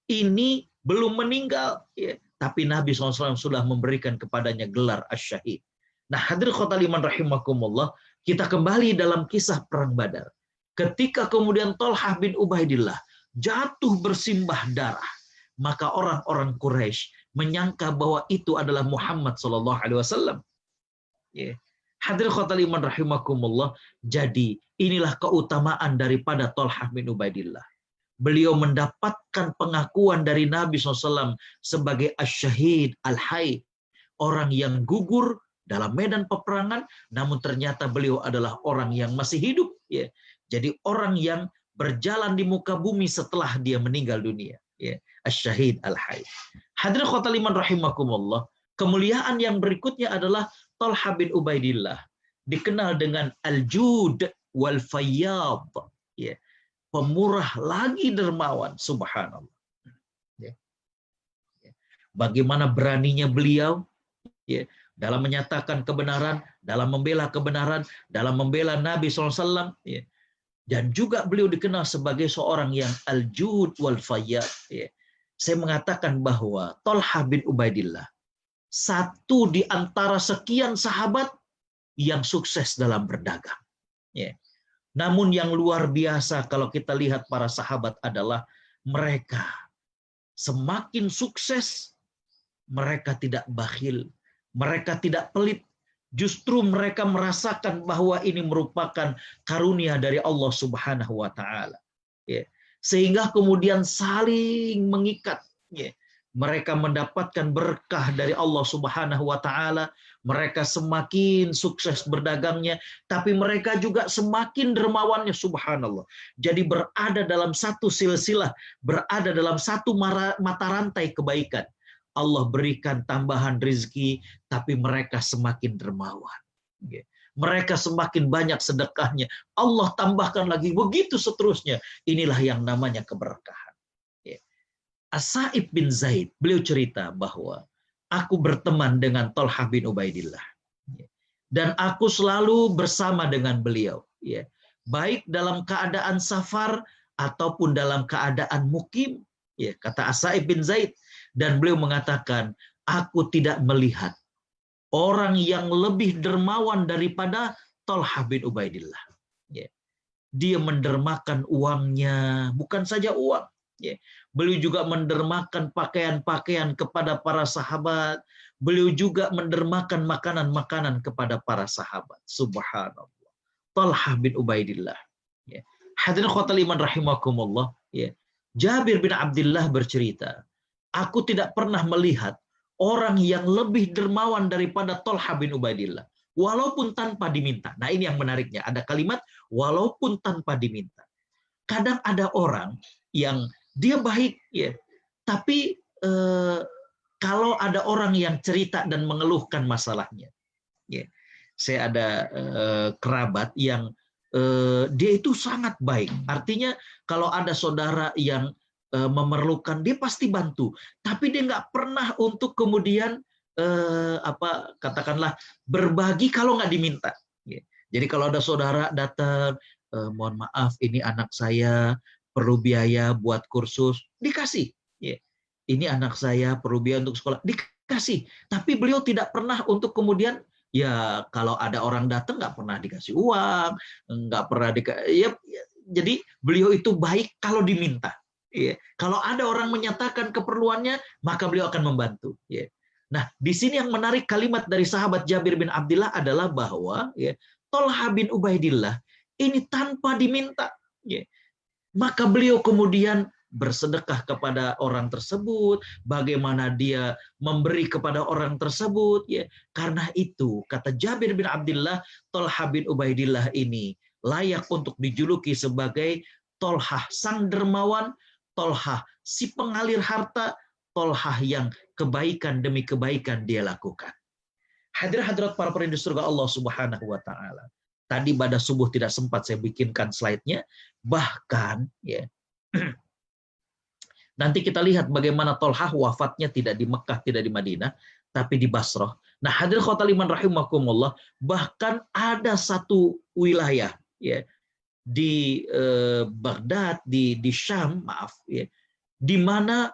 Ini belum meninggal, ya, tapi Nabi SAW sudah memberikan kepadanya gelar asyahid. Nah, hadirin khotal iman rahimakumullah, kita kembali dalam kisah perang Badar. Ketika kemudian Thalhah bin Ubaidillah jatuh bersimbah darah, maka orang-orang Quraisy menyangka bahwa itu adalah Muhammad Sallallahu Alaihi Wasallam. Hadirin khotal iman rahimakumullah. Jadi inilah keutamaan daripada Thalhah bin Ubaidillah. Beliau mendapatkan pengakuan dari Nabi SAW sebagai asyahid al-hayy, orang yang gugur dalam medan peperangan, namun ternyata beliau adalah orang yang masih hidup. Ya. Jadi orang yang berjalan di muka bumi setelah dia meninggal dunia. Ya. Asyahid al-hayy. Hadirin khotal iman rahimakumullah. Kemuliaan yang berikutnya adalah Thalhah bin Ubaidillah, dikenal dengan al-jud wal fayyad. Ya. Pemurah lagi dermawan, subhanallah. Bagaimana beraninya beliau, ya, dalam menyatakan kebenaran, dalam membela kebenaran, dalam membela Nabi SAW, ya. Dan juga beliau dikenal sebagai seorang yang al-jud wal fayyad. Ya. Saya mengatakan bahwa Thalhah bin Ubaidillah satu di antara sekian sahabat yang sukses dalam berdagang. Ya. Namun yang luar biasa kalau kita lihat para sahabat adalah mereka semakin sukses, mereka tidak bakhil, mereka tidak pelit. Justru mereka merasakan bahwa ini merupakan karunia dari Allah Subhanahu wa Ta'ala. Sehingga kemudian saling mengikat. Mereka mendapatkan berkah dari Allah Subhanahu wa Ta'ala. Mereka semakin sukses berdagangnya, tapi mereka juga semakin dermawannya, subhanallah. Jadi berada dalam satu silsilah, berada dalam satu mata rantai kebaikan. Allah berikan tambahan rezeki, tapi mereka semakin dermawan. Mereka semakin banyak sedekahnya. Allah tambahkan lagi, begitu seterusnya. Inilah yang namanya keberkahan. As-Sa'ib bin Zaid, beliau cerita bahwa aku berteman dengan Thalhah bin Ubaidillah. Dan aku selalu bersama dengan beliau. Baik dalam keadaan safar ataupun dalam keadaan mukim. Kata As-Sa'ib bin Zaid. Dan beliau mengatakan, aku tidak melihat orang yang lebih dermawan daripada Thalhah bin Ubaidillah. Dia mendermakan uangnya, bukan saja uang. Beliau juga mendermakan pakaian-pakaian kepada para sahabat. Beliau juga mendermakan makanan-makanan kepada para sahabat. Subhanallah. Thalhah bin Ubaidillah. Hadirin khotal iman rahimakumullah. Jabir bin Abdullah bercerita, aku tidak pernah melihat orang yang lebih dermawan daripada Thalhah bin Ubaidillah, walaupun tanpa diminta. Nah, ini yang menariknya. Ada kalimat walaupun tanpa diminta. Kadang ada orang yang dia baik, tapi kalau ada orang yang cerita dan mengeluhkan masalahnya, saya ada kerabat yang dia itu sangat baik. Artinya kalau ada saudara yang memerlukan, dia pasti bantu. Tapi dia nggak pernah untuk kemudian katakanlah berbagi kalau nggak diminta. Jadi kalau ada saudara datang, mohon maaf, ini anak saya perlu biaya buat kursus, dikasih. Ini anak saya perlu biaya untuk sekolah, dikasih. Tapi beliau tidak pernah untuk kemudian, ya kalau ada orang datang nggak pernah dikasih uang, nggak pernah jadi beliau itu baik kalau diminta. Ya. Kalau ada orang menyatakan keperluannya, maka beliau akan membantu. Ya. Nah, di sini yang menarik kalimat dari sahabat Jabir bin Abdullah adalah bahwa ya, Tolha bin Ubaidillah ini tanpa diminta. Ya. Maka beliau kemudian bersedekah kepada orang tersebut, bagaimana dia memberi kepada orang tersebut. Ya. Karena itu, kata Jabir bin Abdullah, Tolha bin Ubaidillah ini layak untuk dijuluki sebagai Tolhah sang dermawan, Tolhah si pengalir harta, Tolhah yang kebaikan demi kebaikan dia lakukan. Hadirat para perindu surga Allah Subhanahu wa taala. Tadi pada subuh tidak sempat saya bikinkan slide-nya, bahkan ya. Nanti kita lihat bagaimana Tolhah wafatnya tidak di Mekah, tidak di Madinah, tapi di Basrah. Nah, hadirin khotal iman rahimakumullah, bahkan ada satu wilayah ya di Baghdad, di Syam, maaf ya, di mana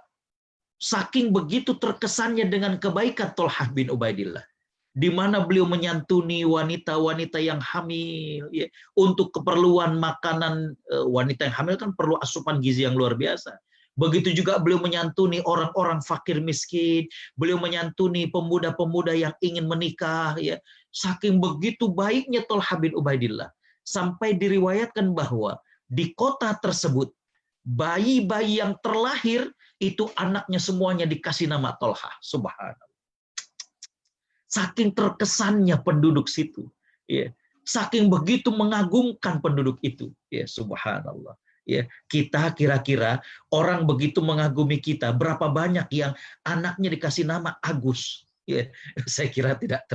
saking begitu terkesannya dengan kebaikan Tolhah bin Ubaidillah, di mana beliau menyantuni wanita-wanita yang hamil ya, untuk keperluan makanan. Wanita yang hamil kan perlu asupan gizi yang luar biasa. Begitu juga beliau menyantuni orang-orang fakir miskin, beliau menyantuni pemuda-pemuda yang ingin menikah ya. Saking begitu baiknya Tolhah bin Ubaidillah, sampai diriwayatkan bahwa di kota tersebut bayi-bayi yang terlahir itu anaknya semuanya dikasih nama Tolhah. Subhanallah. Saking terkesannya penduduk situ, ya. Saking begitu mengagumkan penduduk itu, ya. Subhanallah. Ya, kita kira-kira orang begitu mengagumi kita, berapa banyak yang anaknya dikasih nama Agus? Ya, saya kira tidak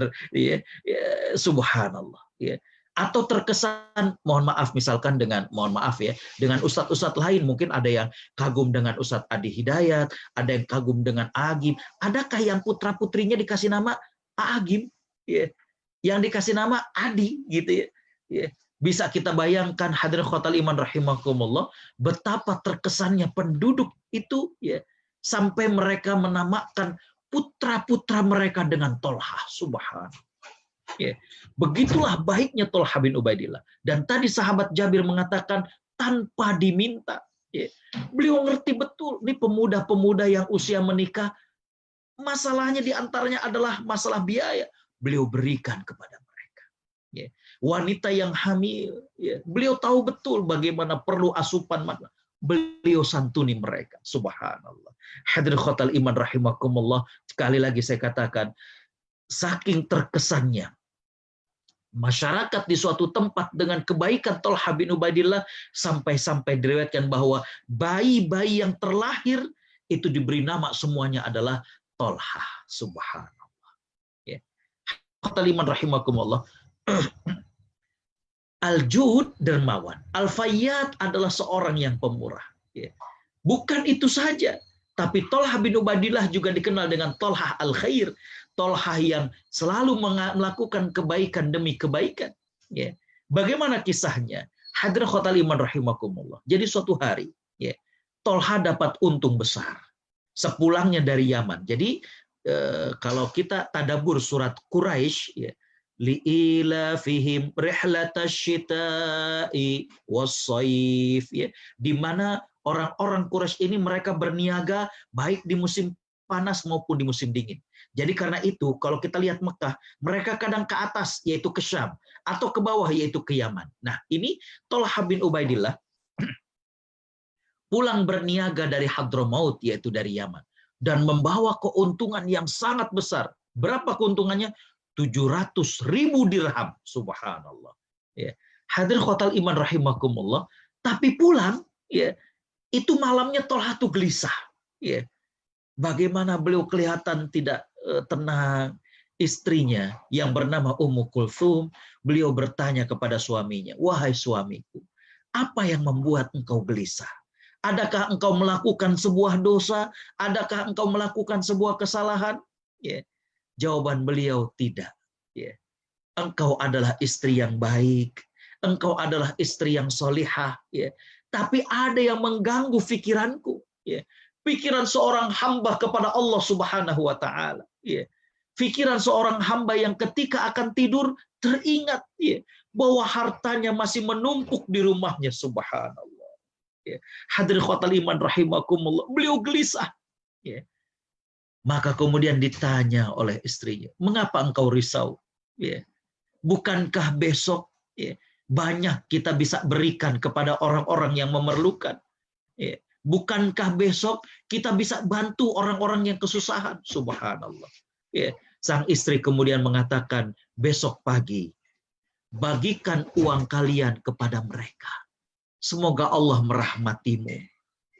subhanallah. Ya. Atau terkesan, mohon maaf misalkan dengan, mohon maaf ya, dengan ustadz-ustadz lain mungkin ada yang kagum dengan Ustadz Adi Hidayat, ada yang kagum dengan Agim. Adakah yang putra-putrinya dikasih nama Agim? Ya. Yang dikasih nama Adi gitu ya. Ya. Bisa kita bayangkan hadirin khotal iman rahimakumullah, betapa terkesannya penduduk itu ya, sampai mereka menamakan putra-putra mereka dengan Tolhah. Subhanallah. Ya. Begitulah baiknya Tolhah bin Ubaidillah. Dan tadi sahabat Jabir mengatakan tanpa diminta. Ya. Beliau ngerti betul, ini pemuda-pemuda yang usia menikah, masalahnya diantaranya adalah masalah biaya. Beliau berikan kepada mereka. Ya. Wanita yang hamil, ya. Beliau tahu betul bagaimana perlu asupan makanan. Beliau santuni mereka. Subhanallah. Hadirin khotal iman rahimakumullah. Sekali lagi saya katakan, saking terkesannya masyarakat di suatu tempat dengan kebaikan Tolhah bin Ubaidillah, sampai-sampai diriwayatkan bahwa bayi-bayi yang terlahir itu diberi nama semuanya adalah Tolhah. Subhanallah. Ya. Khotal iman rahimakumullah. Al-Jud dermawan. Al-Fayyad adalah seorang yang pemurah. Bukan itu saja, tapi Tolhah bin Ubaidillah juga dikenal dengan Tolhah al-Khair, Tolhah yang selalu melakukan kebaikan demi kebaikan. Bagaimana kisahnya? Hadirin khotal iman rahimakumullah. Jadi suatu hari, Tolhah dapat untung besar sepulangnya dari Yaman. Jadi kalau kita tadabbur surat Quraisy, li'ila fihim rihlatasyita'i was-shaif, ya, di mana orang-orang Quraisy ini mereka berniaga baik di musim panas maupun di musim dingin. Jadi karena itu kalau kita lihat Mekah, mereka kadang ke atas yaitu ke Syam, atau ke bawah yaitu ke Yaman. Nah, ini Tolhah bin Ubaidillah pulang berniaga dari Hadramaut yaitu dari Yaman, dan membawa keuntungan yang sangat besar. Berapa keuntungannya? 700.000 dirham. Subhanallah. Ya. Hadirin khotal iman rahimakumullah. Tapi pulang, ya, itu malamnya Tolhah tuh gelisah. Ya. Bagaimana beliau kelihatan tidak tenang. Istrinya yang bernama Ummu Kulthum, beliau bertanya kepada suaminya, wahai suamiku, apa yang membuat engkau gelisah? Adakah engkau melakukan sebuah dosa? Adakah engkau melakukan sebuah kesalahan? Ya. Jawaban beliau, tidak. Ya. Engkau adalah istri yang baik. Engkau adalah istri yang solihah. Ya. Tapi ada yang mengganggu pikiranku. Ya. Pikiran seorang hamba kepada Allah Subhanahu wa Ta'ala. Ya. Pikiran seorang hamba yang ketika akan tidur teringat, ya, bahwa hartanya masih menumpuk di rumahnya. Subhanallah. Ya. Hadirin khotal iman rahimakumullah, beliau gelisah. Ya. Maka kemudian ditanya oleh istrinya, mengapa engkau risau? Ya. Bukankah besok ya, banyak kita bisa berikan kepada orang-orang yang memerlukan? Ya. Bukankah besok kita bisa bantu orang-orang yang kesusahan? Subhanallah. Ya. Sang istri kemudian mengatakan, besok pagi bagikan uang kalian kepada mereka. Semoga Allah merahmatimu.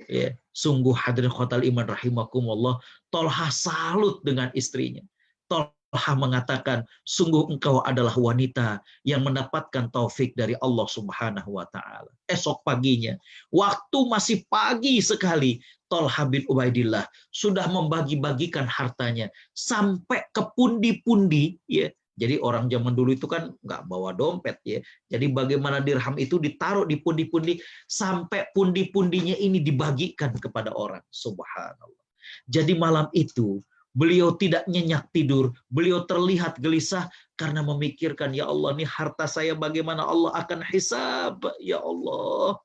Ya, sungguh hadirin khotal iman rahimakumullah, Tolha salut dengan istrinya. Tolha mengatakan, sungguh engkau adalah wanita yang mendapatkan taufik dari Allah Subhanahu wa taala. Esok paginya, waktu masih pagi sekali, Tolha bin Ubaidillah sudah membagi-bagikan hartanya sampai ke pundi-pundi, ya. Jadi orang zaman dulu itu kan nggak bawa dompet ya. Jadi bagaimana dirham itu ditaruh di pundi-pundi sampai pundi-pundinya ini dibagikan kepada orang. Subhanallah. Jadi malam itu beliau tidak nyenyak tidur. Beliau terlihat gelisah karena memikirkan, ya Allah, ini harta saya bagaimana Allah akan hisab. Ya Allah.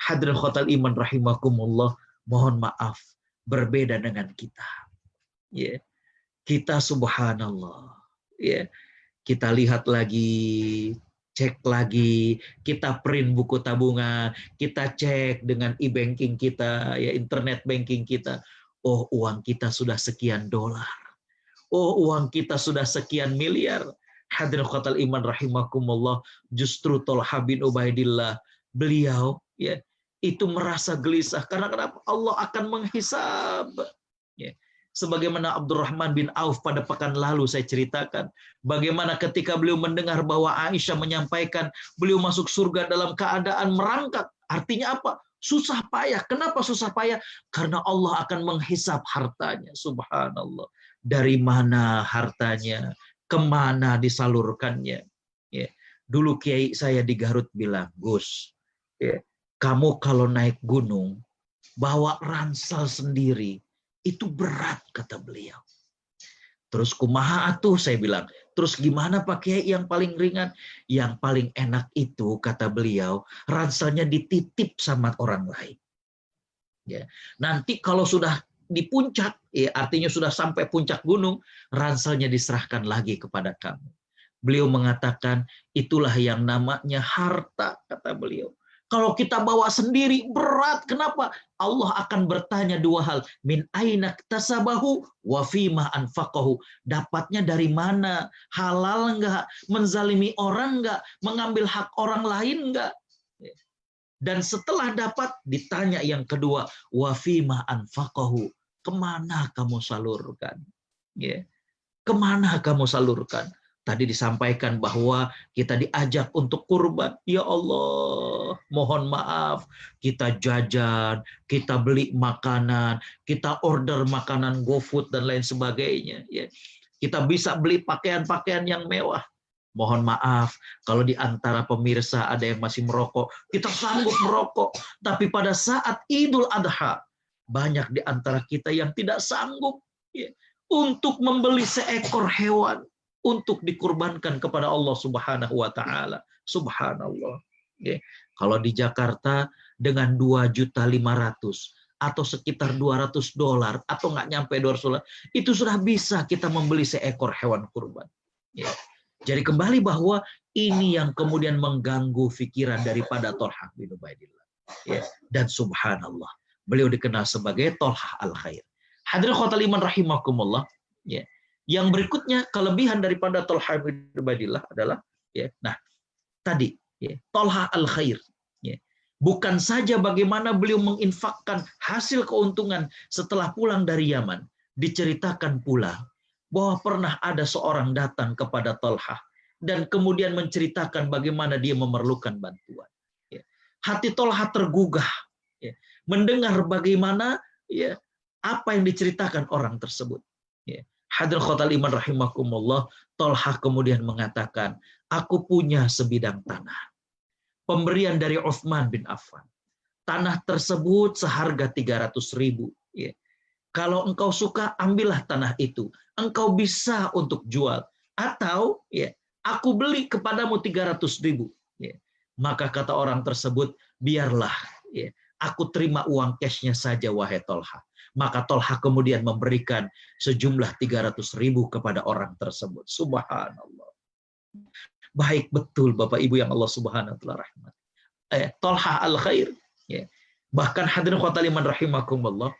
Hadirin khotal iman rahimakumullah. Mohon maaf. Berbeda dengan kita. Ya. Kita subhanallah. Ya, kita lihat lagi, cek lagi, kita print buku tabungan, kita cek dengan e-banking kita, ya internet banking kita. Oh, uang kita sudah sekian dolar. Oh, uang kita sudah sekian miliar. Hadirin khotal iman rahimakumullah, justru Tolha bin Ubaidillah, beliau ya itu merasa gelisah karena kenapa? Allah akan menghisab. Ya. Sebagaimana Abdurrahman bin Auf pada pekan lalu saya ceritakan, bagaimana ketika beliau mendengar bahwa Aisyah menyampaikan beliau masuk surga dalam keadaan merangkak. Artinya apa? Susah payah. Kenapa susah payah? Karena Allah akan menghisab hartanya. Subhanallah. Dari mana hartanya? Kemana disalurkannya? Ya. Dulu kiai saya di Garut bilang, Gus, ya, kamu kalau naik gunung, bawa ransel sendiri, itu berat, kata beliau. Terus kumaha atuh, saya bilang. Terus gimana Pak Kiai yang paling ringan? Yang paling enak itu, kata beliau, ranselnya dititip sama orang lain. Ya. Nanti kalau sudah di puncak, ya, artinya sudah sampai puncak gunung, ranselnya diserahkan lagi kepada kamu. Beliau mengatakan, itulah yang namanya harta, kata beliau. Kalau kita bawa sendiri berat, kenapa? Allah akan bertanya dua hal. Min aina tasabahu wa fima anfaqahu. Dapatnya dari mana? Halal enggak? Menzalimi orang enggak? Mengambil hak orang lain enggak? Dan setelah dapat ditanya yang kedua, wa fima anfaqahu. Kemana kamu salurkan? Ya. Kemana kamu salurkan? Tadi disampaikan bahwa kita diajak untuk kurban. Ya Allah, mohon maaf. Kita jajan, kita beli makanan, kita order makanan GoFood dan lain sebagainya. Ya. Kita bisa beli pakaian-pakaian yang mewah. Mohon maaf, kalau di antara pemirsa ada yang masih merokok, kita sanggup merokok. Tapi pada saat Idul Adha, banyak di antara kita yang tidak sanggup ya, untuk membeli seekor hewan untuk dikurbankan kepada Allah Subhanahu wa taala. Subhanallah. Ya. Kalau di Jakarta dengan 2.500.000 atau sekitar $200 atau nggak nyampe $200, itu sudah bisa kita membeli seekor hewan kurban. Ya. Jadi kembali bahwa ini yang kemudian mengganggu pikiran daripada Tolha bin Ubaidillah. Ya. Dan subhanallah, beliau dikenal sebagai Tolha al-Khair. Hadirin khotal iman rahimakumullah. Ya. Yang berikutnya kelebihan daripada Tolha bin Ubaidillah adalah ya, nah tadi ya, Tolha al-Khair ya. Bukan saja bagaimana beliau menginfakkan hasil keuntungan setelah pulang dari Yaman, diceritakan pula bahwa pernah ada seorang datang kepada Tolha dan kemudian menceritakan bagaimana dia memerlukan bantuan. Ya. Hati Tolha tergugah ya, mendengar bagaimana ya, apa yang diceritakan orang tersebut. Ya. Hadirin khotal iman rahimakumullah, Tolha kemudian mengatakan, aku punya sebidang tanah. Pemberian dari Utsman bin Affan. Tanah tersebut seharga 300.000. Ya. Kalau engkau suka, ambillah tanah itu. Engkau bisa untuk jual. Atau ya, aku beli kepadamu 300.000. Ya. Maka kata orang tersebut, biarlah Ya. Aku terima uang cashnya saja, wahai Tolha. Maka Tolha kemudian memberikan sejumlah 300.000 kepada orang tersebut. Subhanallah. Baik betul Bapak Ibu yang Allah Subhanahu wa taala rahmat. Tolha al-khair. Ya. Bahkan hadirin khotal iman rahimakumullah.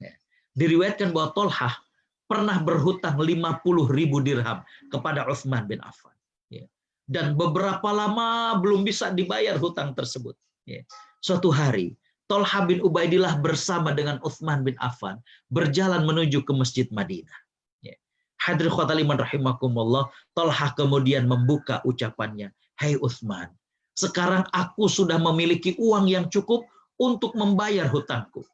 Ya. Diriwayatkan bahwa Tolha pernah berhutang 50.000 dirham kepada Utsman bin Affan. Ya. Dan beberapa lama belum bisa dibayar hutang tersebut. Ya. Suatu hari, Tolha bin Ubaidillah bersama dengan Utsman bin Affan berjalan menuju ke Masjid Madinah. Ya. Hadirin khotal iman rahimakumullah, Tolha kemudian membuka ucapannya, "Hai Utsman, sekarang aku sudah memiliki uang yang cukup untuk membayar hutangku."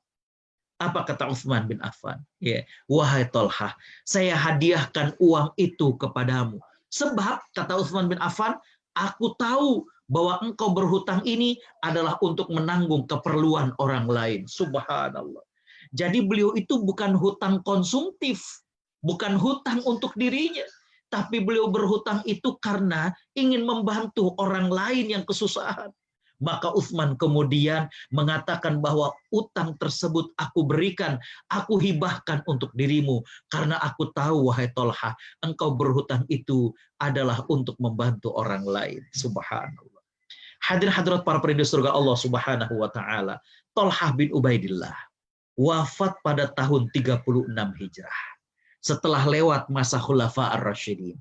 Apa kata Utsman bin Affan? Ya, wahai Tolha, saya hadiahkan uang itu kepadamu. Sebab, kata Utsman bin Affan, aku tahu bahwa engkau berhutang ini adalah untuk menanggung keperluan orang lain. Subhanallah. Jadi beliau itu bukan hutang konsumtif, bukan hutang untuk dirinya, tapi beliau berhutang itu karena ingin membantu orang lain yang kesusahan. Maka Utsman kemudian mengatakan bahwa utang tersebut aku berikan, aku hibahkan untuk dirimu. Karena aku tahu, wahai Tolha, engkau berhutang itu adalah untuk membantu orang lain. Subhanallah. Hadir hadirat para penduduk surga Allah Subhanahu wa taala. Tolha bin Ubaidillah wafat pada tahun 36 Hijrah. Setelah lewat masa Khulafa ar-Rasyidin.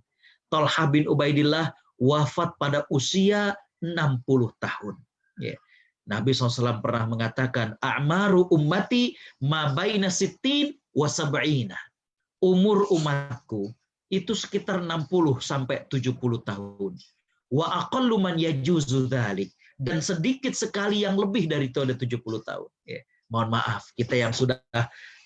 Tolha bin Ubaidillah wafat pada usia 60 tahun. Ya. Nabi SAW pernah mengatakan, "A'maru ummati ma baina sittin wa sab'ina." Umur umatku itu sekitar 60 sampai 70 tahun. Wa aqallu man yajuzu dzalik, dan sedikit sekali yang lebih dari itu ada 70 tahun. Ya. Mohon maaf, kita yang sudah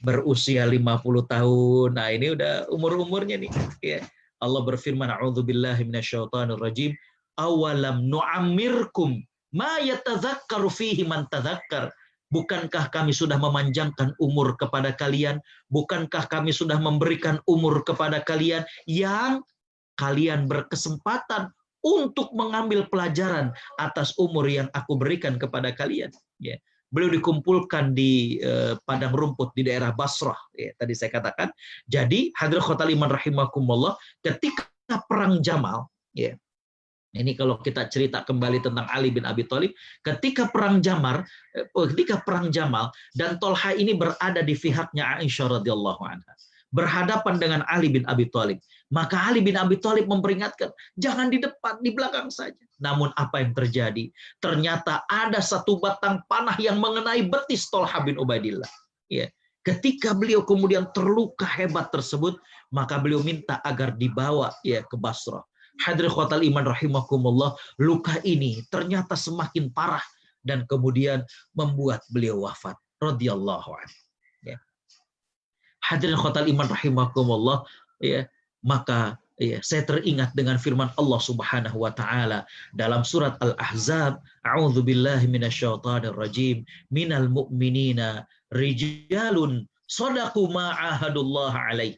berusia 50 tahun, nah ini udah umur-umurnya nih. Ya. Allah berfirman, "A'udzubillahi minasyaitonir rajim. Awalam nu'ammirkum ma yatadzakkaru fihi man tadzakkar." Bukankah kami sudah memanjangkan umur kepada kalian? Bukankah kami sudah memberikan umur kepada kalian yang kalian berkesempatan untuk mengambil pelajaran atas umur yang aku berikan kepada kalian? Ya. Beliau dikumpulkan di padang rumput di daerah Basrah. Ya, tadi saya katakan. Jadi hadirin khotal iman rahimakumullah, ketika perang Jamal, ya. Ini kalau kita cerita kembali tentang Ali bin Abi Thalib, ketika perang Jamal dan Tolha ini berada di pihaknya Aisyah radhiyallahu anha, berhadapan dengan Ali bin Abi Thalib, maka Ali bin Abi Thalib memperingatkan, jangan di depan, di belakang saja. Namun apa yang terjadi? Ternyata ada satu batang panah yang mengenai betis Tolha bin Ubaidillah. Ya. Ketika beliau kemudian terluka hebat tersebut, maka beliau minta agar dibawa ya ke Basrah. Hadirin khotal iman rahimakumullah, luka ini ternyata semakin parah dan kemudian membuat beliau wafat radhiyallahu anhu. Ya. Hadirin khotal iman rahimakumullah, ya, maka ya, saya teringat dengan firman Allah Subhanahu wa taala dalam surat Al-Ahzab, "A'udzubillahi minasyaitonir rajim, minal mu'minina rijalun shadaqu ma 'ahadullah 'alaihi,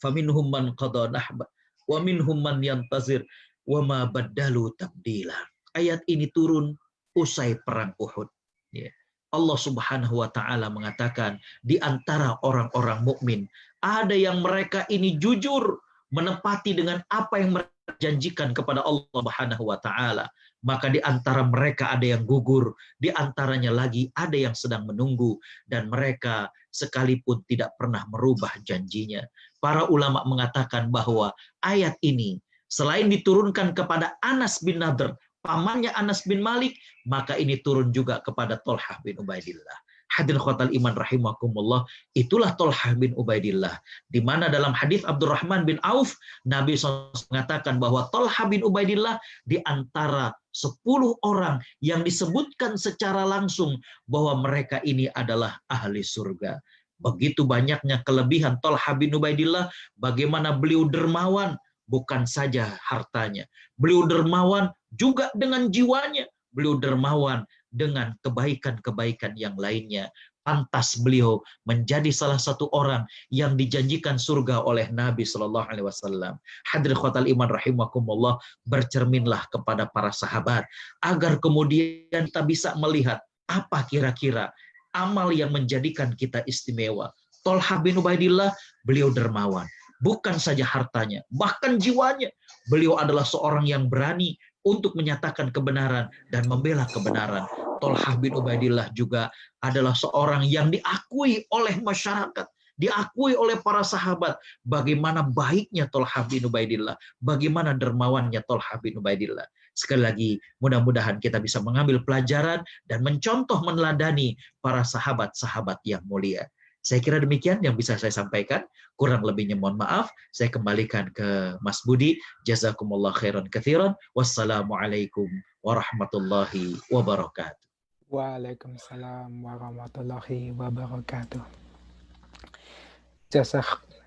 faminhum man qada nahba wa minhum man yantazir wa ma baddalu tabdila." Ayat ini turun usai perang Uhud. Ya. Allah Subhanahu wa taala mengatakan di antara orang-orang mukmin ada yang mereka ini jujur menepati dengan apa yang mereka janjikan kepada Allah Subhanahu wa taala. Maka di antara mereka ada yang gugur, di antaranya lagi ada yang sedang menunggu, dan mereka sekalipun tidak pernah merubah janjinya. Para ulama mengatakan bahwa ayat ini selain diturunkan kepada Anas bin Nadhr, pamannya Anas bin Malik, maka ini turun juga kepada Tolha bin Ubaidillah. Hadirin khotal iman rahimakumullah, itulah Tolha bin Ubaidillah, di mana dalam hadis Abdurrahman bin Auf, Nabi SAW mengatakan bahwa Tolha bin Ubaidillah di antara 10 orang yang disebutkan secara langsung bahwa mereka ini adalah ahli surga. Begitu banyaknya kelebihan Tolha bin Ubaidillah, bagaimana beliau dermawan, bukan saja hartanya. Beliau dermawan juga dengan jiwanya. Beliau dermawan dengan kebaikan-kebaikan yang lainnya. Pantas beliau menjadi salah satu orang yang dijanjikan surga oleh Nabi Shallallahu Alaihi Wasallam. Hadirin khotal iman rahimakumullah, bercerminlah kepada para sahabat agar kemudian kita bisa melihat Apa kira-kira amal yang menjadikan kita istimewa? Tolha bin Ubaidillah, beliau dermawan. Bukan saja hartanya, bahkan jiwanya. Beliau adalah seorang yang berani untuk menyatakan kebenaran dan membela kebenaran. Tolha bin Ubaidillah juga adalah seorang yang diakui oleh masyarakat, diakui oleh para sahabat. Bagaimana baiknya Tolha bin Ubaidillah, bagaimana dermawannya Tolha bin Ubaidillah. Sekali lagi, mudah-mudahan kita bisa mengambil pelajaran dan mencontoh meneladani para sahabat-sahabat yang mulia. Saya kira demikian yang bisa saya sampaikan. Kurang lebihnya mohon maaf. Saya kembalikan ke Mas Budi. Jazakumullah khairan katsiran. Wassalamualaikum warahmatullahi wabarakatuh. Waalaikumsalam warahmatullahi wabarakatuh.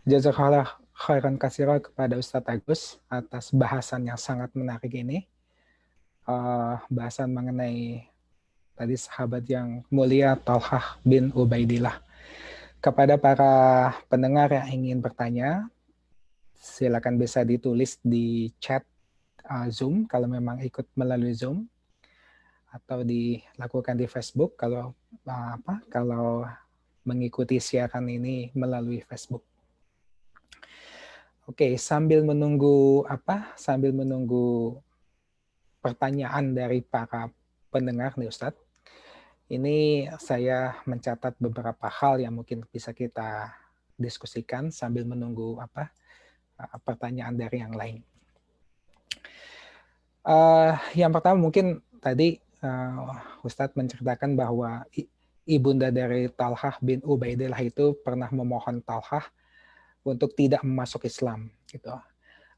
Jazakallah khairan katsiran kepada Ustadz Agus atas bahasan yang sangat menarik ini. Bahasan mengenai tadi sahabat yang mulia Thalhah bin Ubaidillah. Kepada para pendengar yang ingin bertanya, silakan bisa ditulis di chat Zoom kalau memang ikut melalui Zoom, atau dilakukan di Facebook kalau mengikuti siaran ini melalui Facebook. Oke, sambil menunggu pertanyaan dari para pendengar nih Ustadz, ini saya mencatat beberapa hal yang mungkin bisa kita diskusikan sambil menunggu pertanyaan dari yang lain. Yang pertama mungkin tadi Ustadz menceritakan bahwa ibunda dari Thalhah bin Ubaidillah itu pernah memohon Thalhah untuk tidak masuk Islam, gitu.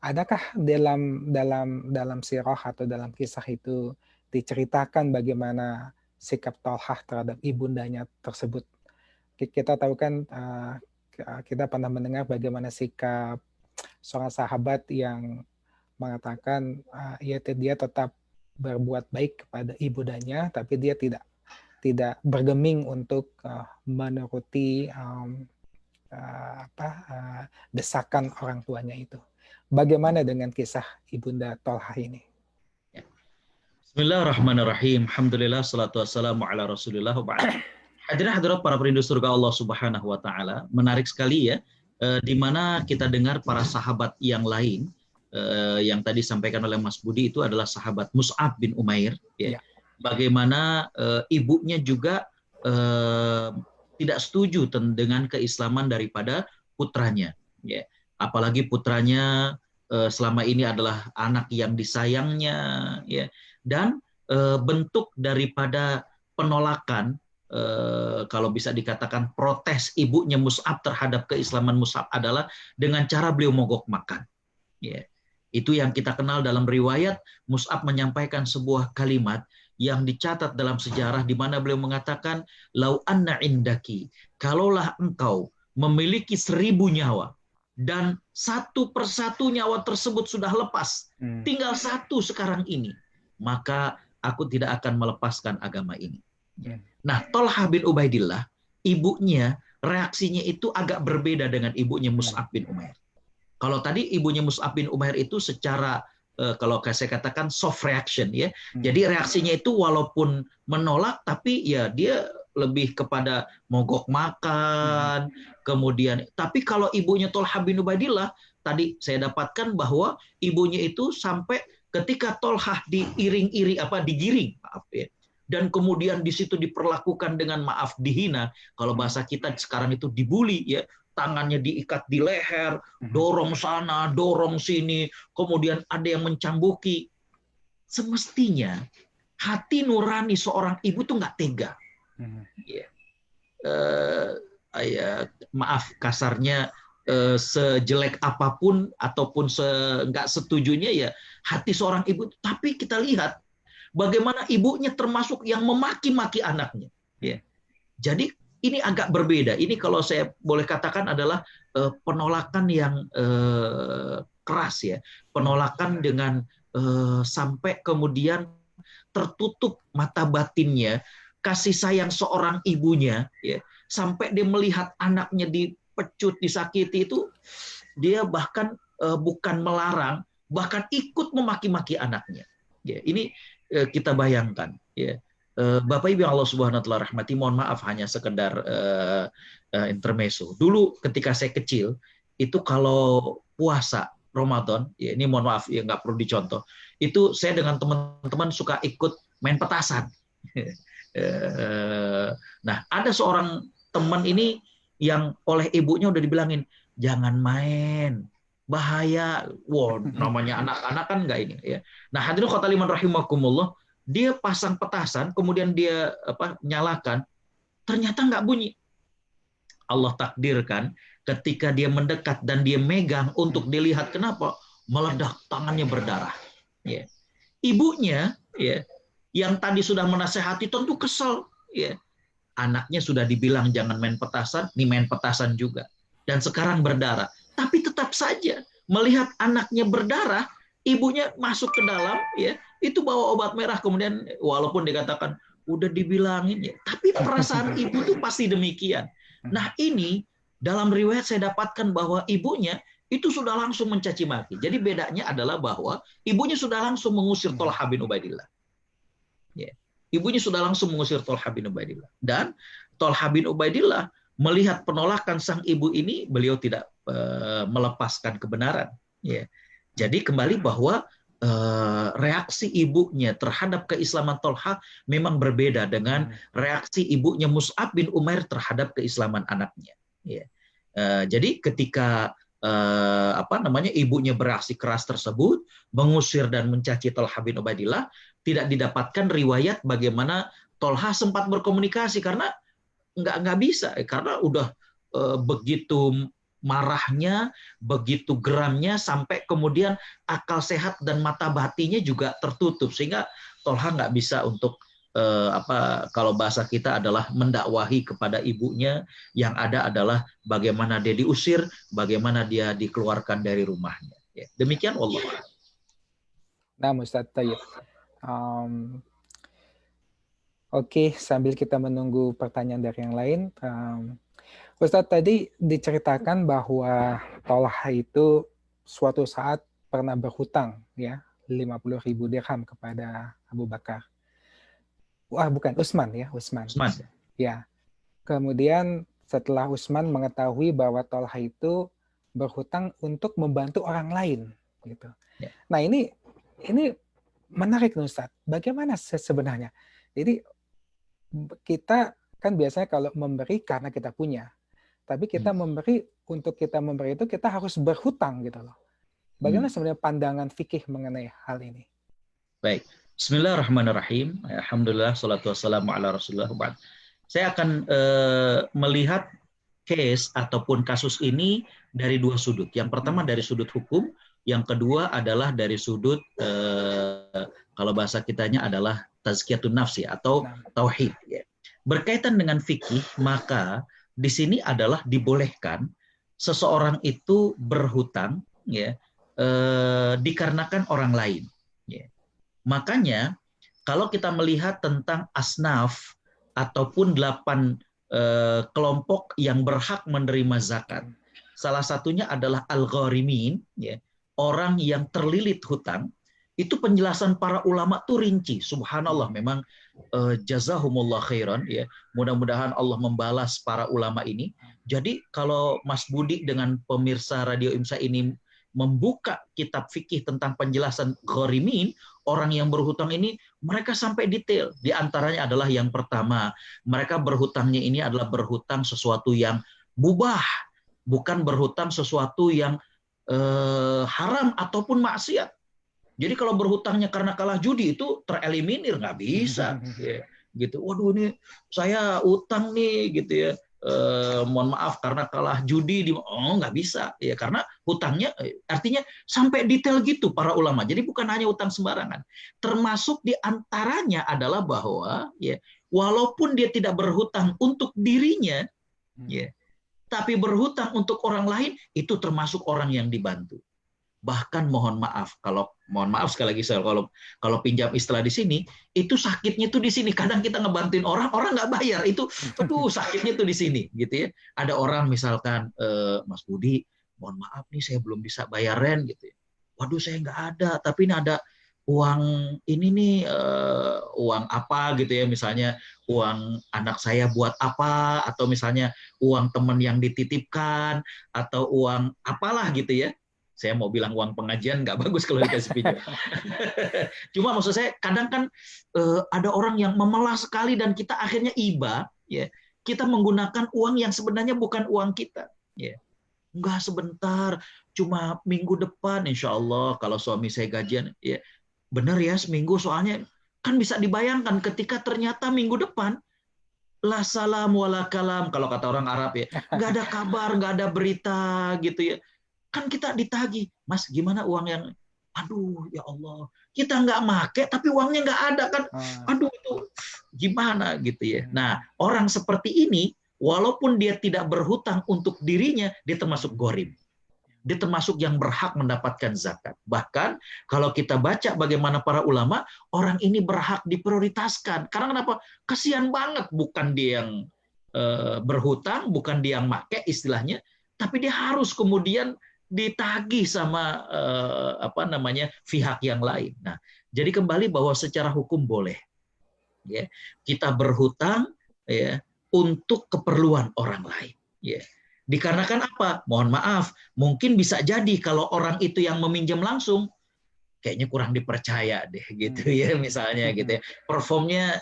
Adakah dalam sirah atau dalam kisah itu diceritakan bagaimana sikap Thalhah terhadap ibundanya tersebut? Kita tahu kan, kita pernah mendengar bagaimana sikap seorang sahabat yang mengatakan dia tetap berbuat baik kepada ibundanya, tapi dia tidak bergeming untuk menuruti desakan orang tuanya itu. Bagaimana dengan kisah ibunda Thalhah ini? Bismillahirrahmanirrahim. Alhamdulillah, salatu wassalamu ala Rasulillah. Hadirin hadirat para perindu surga Allah Subhanahu wa taala. Menarik sekali ya, di mana kita dengar para sahabat yang lain yang tadi disampaikan oleh Mas Budi itu adalah sahabat Mus'ab bin Umair ya. Bagaimana ibunya juga tidak setuju dengan keislaman daripada putranya ya. Apalagi putranya selama ini adalah anak yang disayangnya ya. Dan bentuk daripada penolakan, kalau bisa dikatakan protes ibunya Mus'ab terhadap keislaman Mus'ab adalah dengan cara beliau mogok makan ya. Itu yang kita kenal dalam riwayat. Mus'ab menyampaikan sebuah kalimat yang dicatat dalam sejarah di mana beliau mengatakan, lau anna indaki, kalaulah engkau memiliki 1000 nyawa dan satu persatu nyawa tersebut sudah lepas, tinggal satu sekarang ini, maka aku tidak akan melepaskan agama ini. Nah, Thalhah bin Ubaidillah, ibunya reaksinya itu agak berbeda dengan ibunya Mus'ab bin Umair. Kalau tadi ibunya Mus'ab bin Umair itu secara kalau saya katakan soft reaction ya. Jadi reaksinya itu walaupun menolak tapi ya dia lebih kepada mogok makan, kemudian tapi kalau ibunya Thalhah bin Ubaidillah tadi saya dapatkan bahwa ibunya itu sampai ketika Thalhah digiring, maaf ya. Dan kemudian di situ diperlakukan dengan maaf dihina, kalau bahasa kita sekarang itu dibully ya. Tangannya diikat di leher, dorong sana, dorong sini, kemudian ada yang mencambuki. Semestinya hati nurani seorang ibu tuh nggak tega. Maaf kasarnya, sejelek apapun ataupun nggak setujunya ya hati seorang ibu. Tapi kita lihat bagaimana ibunya termasuk yang memaki-maki anaknya. Ya. Jadi ini agak berbeda. Ini kalau saya boleh katakan adalah penolakan yang keras ya. Penolakan dengan sampai kemudian tertutup mata batinnya, kasih sayang seorang ibunya ya. Sampai dia melihat anaknya dipecut, disakiti itu, dia bahkan bukan melarang, bahkan ikut memaki-maki anaknya. Ya, ini kita bayangkan ya. Bapak Ibu yang Allah Subhanahu wa taala rahmati, mohon maaf hanya sekedar intermezzo. Dulu ketika saya kecil itu kalau puasa Ramadan, ya ini mohon maaf ya nggak perlu dicontoh. Itu saya dengan teman-teman suka ikut main petasan. Nah, ada seorang teman ini yang oleh ibunya udah dibilangin jangan main, bahaya. Wow, namanya anak-anak kan nggak ini ya. Nah, hadirin khotimah rahimakumullah, dia pasang petasan, kemudian dia nyalakan, ternyata nggak bunyi. Allah takdirkan ketika dia mendekat dan dia megang untuk dilihat, kenapa meledak, tangannya berdarah. Ya. Ibunya, ya, yang tadi sudah menasehati tentu kesel. Ya. Anaknya sudah dibilang jangan main petasan, nih main petasan juga. Dan sekarang berdarah. Tapi tetap saja melihat anaknya berdarah, ibunya masuk ke dalam, ya, itu bawa obat merah, kemudian walaupun dikatakan udah dibilangin, ya, tapi perasaan ibu tuh pasti demikian. Nah, ini dalam riwayat saya dapatkan bahwa ibunya itu sudah langsung mencaci maki. Jadi bedanya adalah bahwa ibunya sudah langsung mengusir Thalhah bin Ubaidillah. Ya. Ibunya sudah langsung mengusir Thalhah bin Ubaidillah. Dan Thalhah bin Ubaidillah melihat penolakan sang ibu ini, beliau tidak melepaskan kebenaran. Ya. Jadi kembali bahwa reaksi ibunya terhadap keislaman Thalhah memang berbeda dengan reaksi ibunya Mus'ab bin Umair terhadap keislaman anaknya. Ya. Jadi ketika ibunya beraksi keras tersebut, mengusir dan mencaci Thalhah bin Ubaidillah, tidak didapatkan riwayat bagaimana Thalhah sempat berkomunikasi karena nggak bisa, karena udah begitu marahnya, begitu geramnya, sampai kemudian akal sehat dan mata batinnya juga tertutup, sehingga Thalhah nggak bisa untuk kalau bahasa kita adalah mendakwahi kepada ibunya. Yang ada adalah bagaimana dia diusir, bagaimana dia dikeluarkan dari rumahnya. Ya, demikian wallahu a'lam. Nah, Ustaz Tayyib. Oke, sambil kita menunggu pertanyaan dari yang lain, Ustadz tadi diceritakan bahwa Thalhah itu suatu saat pernah berhutang ya 50.000 dirham kepada Abu Bakar. Wah, bukan, Utsman ya, Utsman. Ya. Kemudian setelah Utsman mengetahui bahwa Thalhah itu berhutang untuk membantu orang lain gitu. Ya. Nah, ini menarik Ustadz. Bagaimana sebenarnya? Jadi kita kan biasanya kalau memberi karena kita punya. Tapi kita memberi, untuk kita memberi itu kita harus berhutang gitu loh. Bagaimana sebenarnya pandangan fikih mengenai hal ini? Baik. Bismillahirrahmanirrahim. Alhamdulillah, salatu wassalamu ala Rasulullah. Saya akan melihat case ataupun kasus ini dari dua sudut. Yang pertama dari sudut hukum, yang kedua adalah dari sudut kalau bahasa kitanya adalah tazkiyatun nafsi atau tauhid. Berkaitan dengan fikih, maka di sini adalah dibolehkan seseorang itu berhutang, ya, dikarenakan orang lain. Ya. Makanya kalau kita melihat tentang asnaf ataupun 8 kelompok yang berhak menerima zakat, salah satunya adalah al-gharimin, ya, orang yang terlilit hutang. Itu penjelasan para ulama tuh rinci. Subhanallah, memang jazahumullah khairan, ya. Mudah-mudahan Allah membalas para ulama ini. Jadi kalau Mas Budi dengan pemirsa Radio IMSA ini membuka kitab fikih tentang penjelasan gharimin, orang yang berhutang ini, mereka sampai detail. Di antaranya adalah yang pertama, mereka berhutangnya ini adalah berhutang sesuatu yang mubah, bukan berhutang sesuatu yang haram ataupun maksiat. Jadi kalau berhutangnya karena kalah judi itu tereliminir, nggak bisa, ya, gitu. Waduh, ini saya utang nih, gitu ya. Mohon maaf karena kalah judi, nggak bisa, ya, karena hutangnya artinya sampai detail gitu para ulama. Jadi bukan hanya utang sembarangan. Termasuk di antaranya adalah bahwa, ya, walaupun dia tidak berhutang untuk dirinya, ya, tapi berhutang untuk orang lain, itu termasuk orang yang dibantu. Bahkan mohon maaf sekali lagi saya kalau pinjam istilah di sini, itu sakitnya tuh di sini. Kadang kita ngebantuin orang nggak bayar, itu aduh sakitnya tuh di sini, gitu ya. Ada orang misalkan, Mas Budi, mohon maaf nih saya belum bisa bayar rent, gitu ya. Waduh, saya nggak ada, tapi ini ada uang ini nih uang apa gitu ya, misalnya uang anak saya buat apa, atau misalnya uang teman yang dititipkan, atau uang apalah gitu ya. Saya mau bilang uang pengajian nggak bagus kalau dikasih pinjam. Cuma maksud saya kadang kan ada orang yang memelas sekali dan kita akhirnya iba, ya. Kita menggunakan uang yang sebenarnya bukan uang kita, ya. Enggak, sebentar, cuma minggu depan insya Allah kalau suami saya gajian, ya benar ya seminggu, soalnya kan bisa dibayangkan ketika ternyata minggu depan la salam wala kalam, kalau kata orang Arab ya, nggak ada kabar, nggak ada berita gitu ya. Kan kita ditagih, Mas gimana uang yang, aduh ya Allah, kita nggak make tapi uangnya nggak ada kan, aduh itu gimana gitu ya. Nah orang seperti ini, walaupun dia tidak berhutang untuk dirinya, dia termasuk gharib. Dia termasuk yang berhak mendapatkan zakat. Bahkan kalau kita baca bagaimana para ulama, orang ini berhak diprioritaskan. Karena kenapa? Kasihan banget, bukan dia yang berhutang, bukan dia yang make istilahnya, tapi dia harus kemudian ditagih sama pihak yang lain. Nah, jadi kembali bahwa secara hukum boleh, ya, kita berhutang, ya, untuk keperluan orang lain, ya. Dikarenakan apa? Mohon maaf, mungkin bisa jadi kalau orang itu yang meminjam langsung, kayaknya kurang dipercaya deh, gitu ya, misalnya gitu ya. Performnya,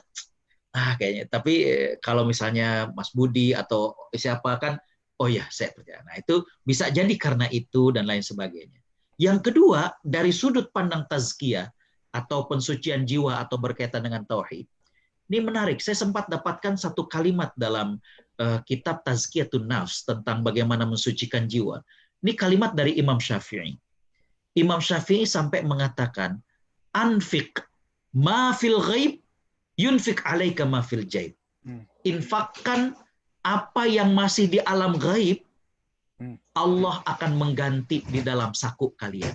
kayaknya. Tapi kalau misalnya Mas Budi atau siapa kan, oh ya saya percaya. Nah itu bisa jadi karena itu dan lain sebagainya. Yang kedua, dari sudut pandang tazkiyah atau pensucian jiwa atau berkaitan dengan tauhid, ini menarik. Saya sempat dapatkan satu kalimat dalam kitab Tazkiyatun Nafs tentang bagaimana mensucikan jiwa. Ini kalimat dari Imam Syafi'i. Imam Syafi'i sampai mengatakan, anfik ma fil ghaib yunfik alaika ma fil jaib. Infakkan apa yang masih di alam gaib, Allah akan mengganti di dalam saku kalian.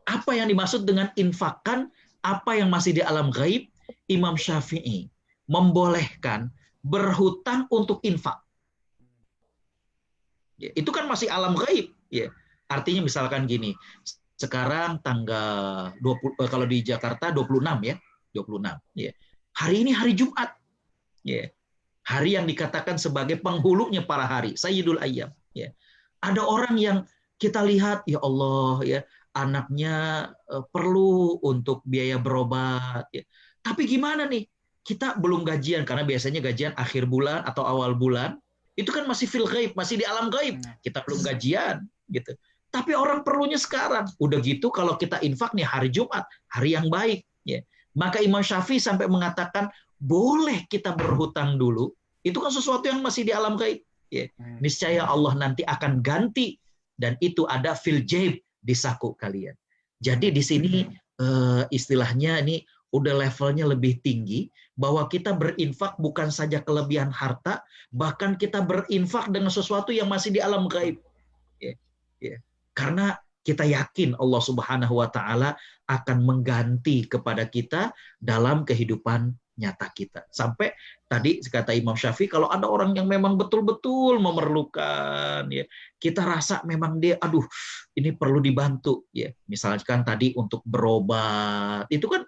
Apa yang dimaksud dengan infakkan apa yang masih di alam gaib? Imam Syafi'i membolehkan berhutang untuk infak. Ya, itu kan masih alam gaib. Ya. Artinya misalkan gini, sekarang tanggal 20, kalau di Jakarta 26 ya, 26. Ya. Hari ini hari Jumat. Ya. Hari yang dikatakan sebagai penghulunya para hari, Sayyidul Ayyam. Ya. Ada orang yang kita lihat, ya Allah, ya anaknya perlu untuk biaya berobat. Ya. Tapi gimana nih? Kita belum gajian, karena biasanya gajian akhir bulan atau awal bulan, itu kan masih fil ghaib, masih di alam gaib. Kita belum gajian, gitu. Tapi orang perlunya sekarang. Udah gitu kalau kita infak nih hari Jumat, hari yang baik. Ya. Maka Imam Syafi'i sampai mengatakan, boleh kita berhutang dulu. Itu kan sesuatu yang masih di alam gaib. Ya. Niscaya Allah nanti akan ganti. Dan itu ada fil jaib di saku kalian. Jadi di sini istilahnya ini udah levelnya lebih tinggi, bahwa kita berinfak bukan saja kelebihan harta, bahkan kita berinfak dengan sesuatu yang masih di alam gaib. Ya, ya. Karena kita yakin Allah Subhanahu wa Ta'ala akan mengganti kepada kita dalam kehidupan nyata kita. Sampai tadi kata Imam Syafi'i, kalau ada orang yang memang betul-betul memerlukan, ya, kita rasa memang dia, aduh, ini perlu dibantu, ya. Misalkan tadi untuk berobat, itu kan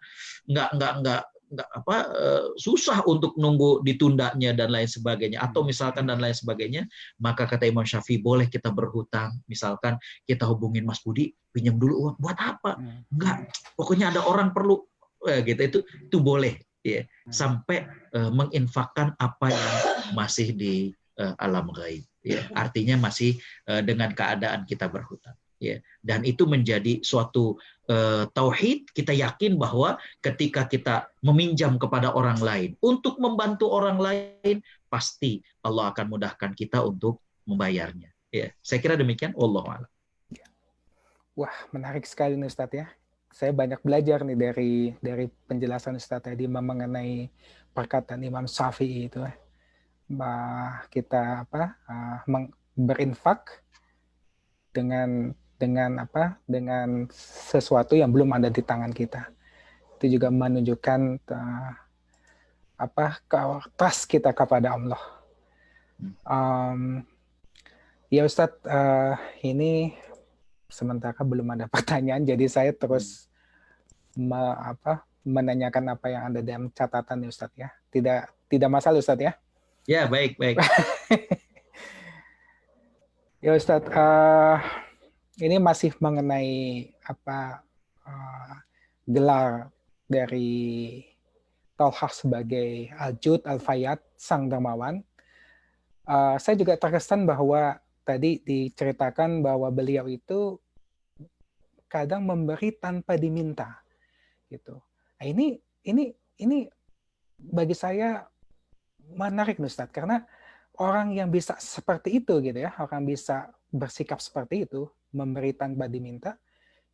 nggak susah untuk nunggu ditundanya dan lain sebagainya, atau misalkan dan lain sebagainya. Maka kata Imam Syafi'i, boleh kita berhutang. Misalkan kita hubungin Mas Budi, pinjam dulu uang, buat apa? Enggak, pokoknya ada orang perlu, gitu. Itu boleh, ya, sampai menginfakkan apa yang masih di alam gaib, ya. Artinya masih dengan keadaan kita berhutang, ya. Dan itu menjadi suatu tauhid. Kita yakin bahwa ketika kita meminjam kepada orang lain untuk membantu orang lain, pasti Allah akan mudahkan kita untuk membayarnya, ya. Saya kira demikian. Wallahu a'lam. Wah, menarik sekali nih Ustadz ya. Saya banyak belajar nih dari penjelasan Ustadz tadi mengenai perkataan Imam Syafi'i itu, bahwa kita berinfak dengan sesuatu yang belum ada di tangan kita. Itu juga menunjukkan trust kita kepada Allah. Ya Ustadz, ini sementara belum ada pertanyaan, jadi saya terus menanyakan apa yang ada dalam catatan ya Ustadz ya. Tidak masalah Ustadz ya. Ya, baik. Ya Ustadz, ini masih mengenai gelar dari Tolhah sebagai Al-Jud Al-Fayyad, Sang Dermawan. Saya juga terkesan bahwa tadi diceritakan bahwa beliau itu kadang memberi tanpa diminta, gitu. Nah, ini bagi saya menarik Ustadz, karena orang yang bisa seperti itu gitu ya, orang bisa bersikap seperti itu, memberi tanpa diminta,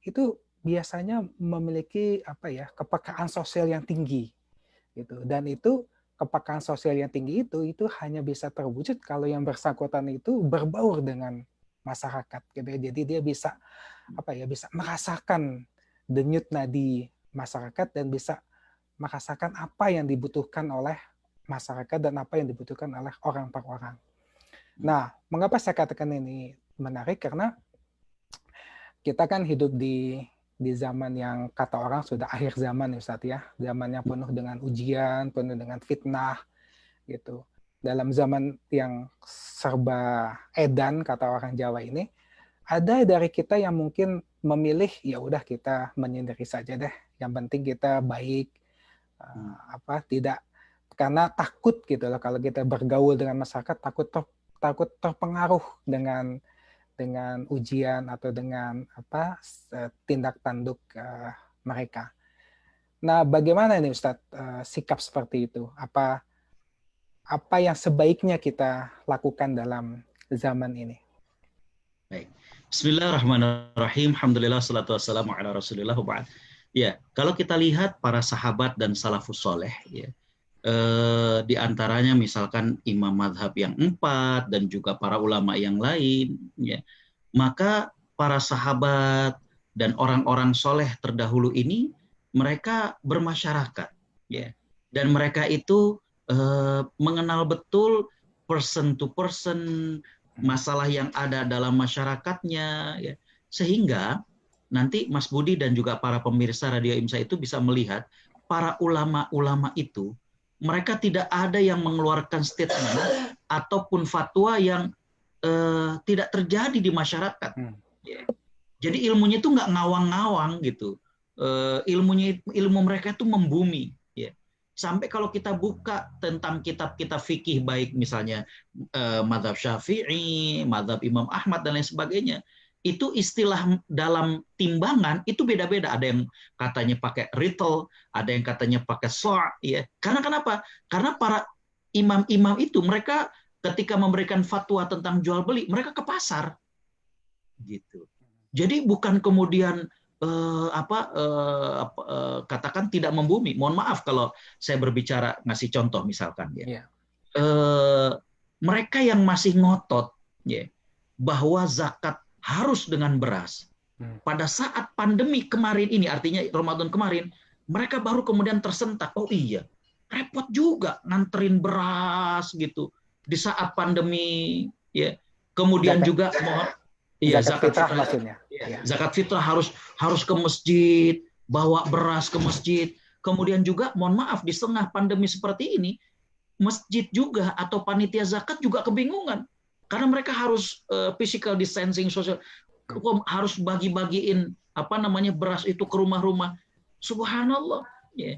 itu biasanya memiliki kepekaan sosial yang tinggi gitu. Dan itu kepekaan sosial yang tinggi itu hanya bisa terwujud kalau yang bersangkutan itu berbaur dengan masyarakat gitu ya. Jadi dia bisa bisa merasakan denyut nadi masyarakat dan bisa merasakan apa yang dibutuhkan oleh masyarakat dan apa yang dibutuhkan oleh orang per orang. Nah, mengapa saya katakan ini menarik? Karena kita kan hidup di zaman yang kata orang sudah akhir zaman ya Ustaz ya. Zaman yang penuh dengan ujian, penuh dengan fitnah gitu. Dalam zaman yang serba edan kata orang Jawa ini, ada dari kita yang mungkin memilih ya udah kita menyendiri saja deh. Yang penting kita baik, tidak, karena takut gitu loh kalau kita bergaul dengan masyarakat, takut terpengaruh dengan ujian atau dengan tindak tanduk mereka. Nah, bagaimana ini Ustadz sikap seperti itu? Apa yang sebaiknya kita lakukan dalam zaman ini? Baik. Bismillahirrahmanirrahim. Alhamdulillah salatu wassalamu ala Rasulillah wa ba'd. Ya, kalau kita lihat para sahabat dan salafus soleh ya, di antaranya misalkan imam madhab yang 4 dan juga para ulama yang lain, ya, maka para sahabat dan orang-orang soleh terdahulu ini mereka bermasyarakat, ya, dan mereka itu mengenal betul person to person masalah yang ada dalam masyarakatnya, ya, sehingga nanti Mas Budi dan juga para pemirsa Radio IMSA itu bisa melihat para ulama-ulama itu mereka tidak ada yang mengeluarkan statement ataupun fatwa yang tidak terjadi di masyarakat. Jadi ilmunya itu nggak ngawang-ngawang gitu. Ilmu mereka itu membumi. Ya. Sampai kalau kita buka tentang kitab-kitab fikih baik misalnya mazhab Syafi'i, mazhab Imam Ahmad dan lain sebagainya, itu istilah dalam timbangan itu beda-beda. Ada yang katanya pakai ritel, ada yang katanya pakai so', ya. Karena kenapa? Karena para imam-imam itu mereka ketika memberikan fatwa tentang jual beli, mereka ke pasar, gitu. Jadi bukan kemudian katakan tidak membumi. Mohon maaf kalau saya berbicara ngasih contoh misalkan, ya. Mereka yang masih ngotot, ya, bahwa zakat harus dengan beras. Pada saat pandemi kemarin ini, artinya Ramadan kemarin, mereka baru kemudian tersentak. Oh iya, repot juga nganterin beras gitu di saat pandemi, ya. Kemudian juga zakat fitrah maksudnya. Ya. Zakat fitrah harus ke masjid, bawa beras ke masjid. Kemudian juga mohon maaf di tengah pandemi seperti ini, masjid juga atau panitia zakat juga kebingungan. Karena mereka harus physical distancing, social, harus bagi-bagiin beras itu ke rumah-rumah. Subhanallah, ya.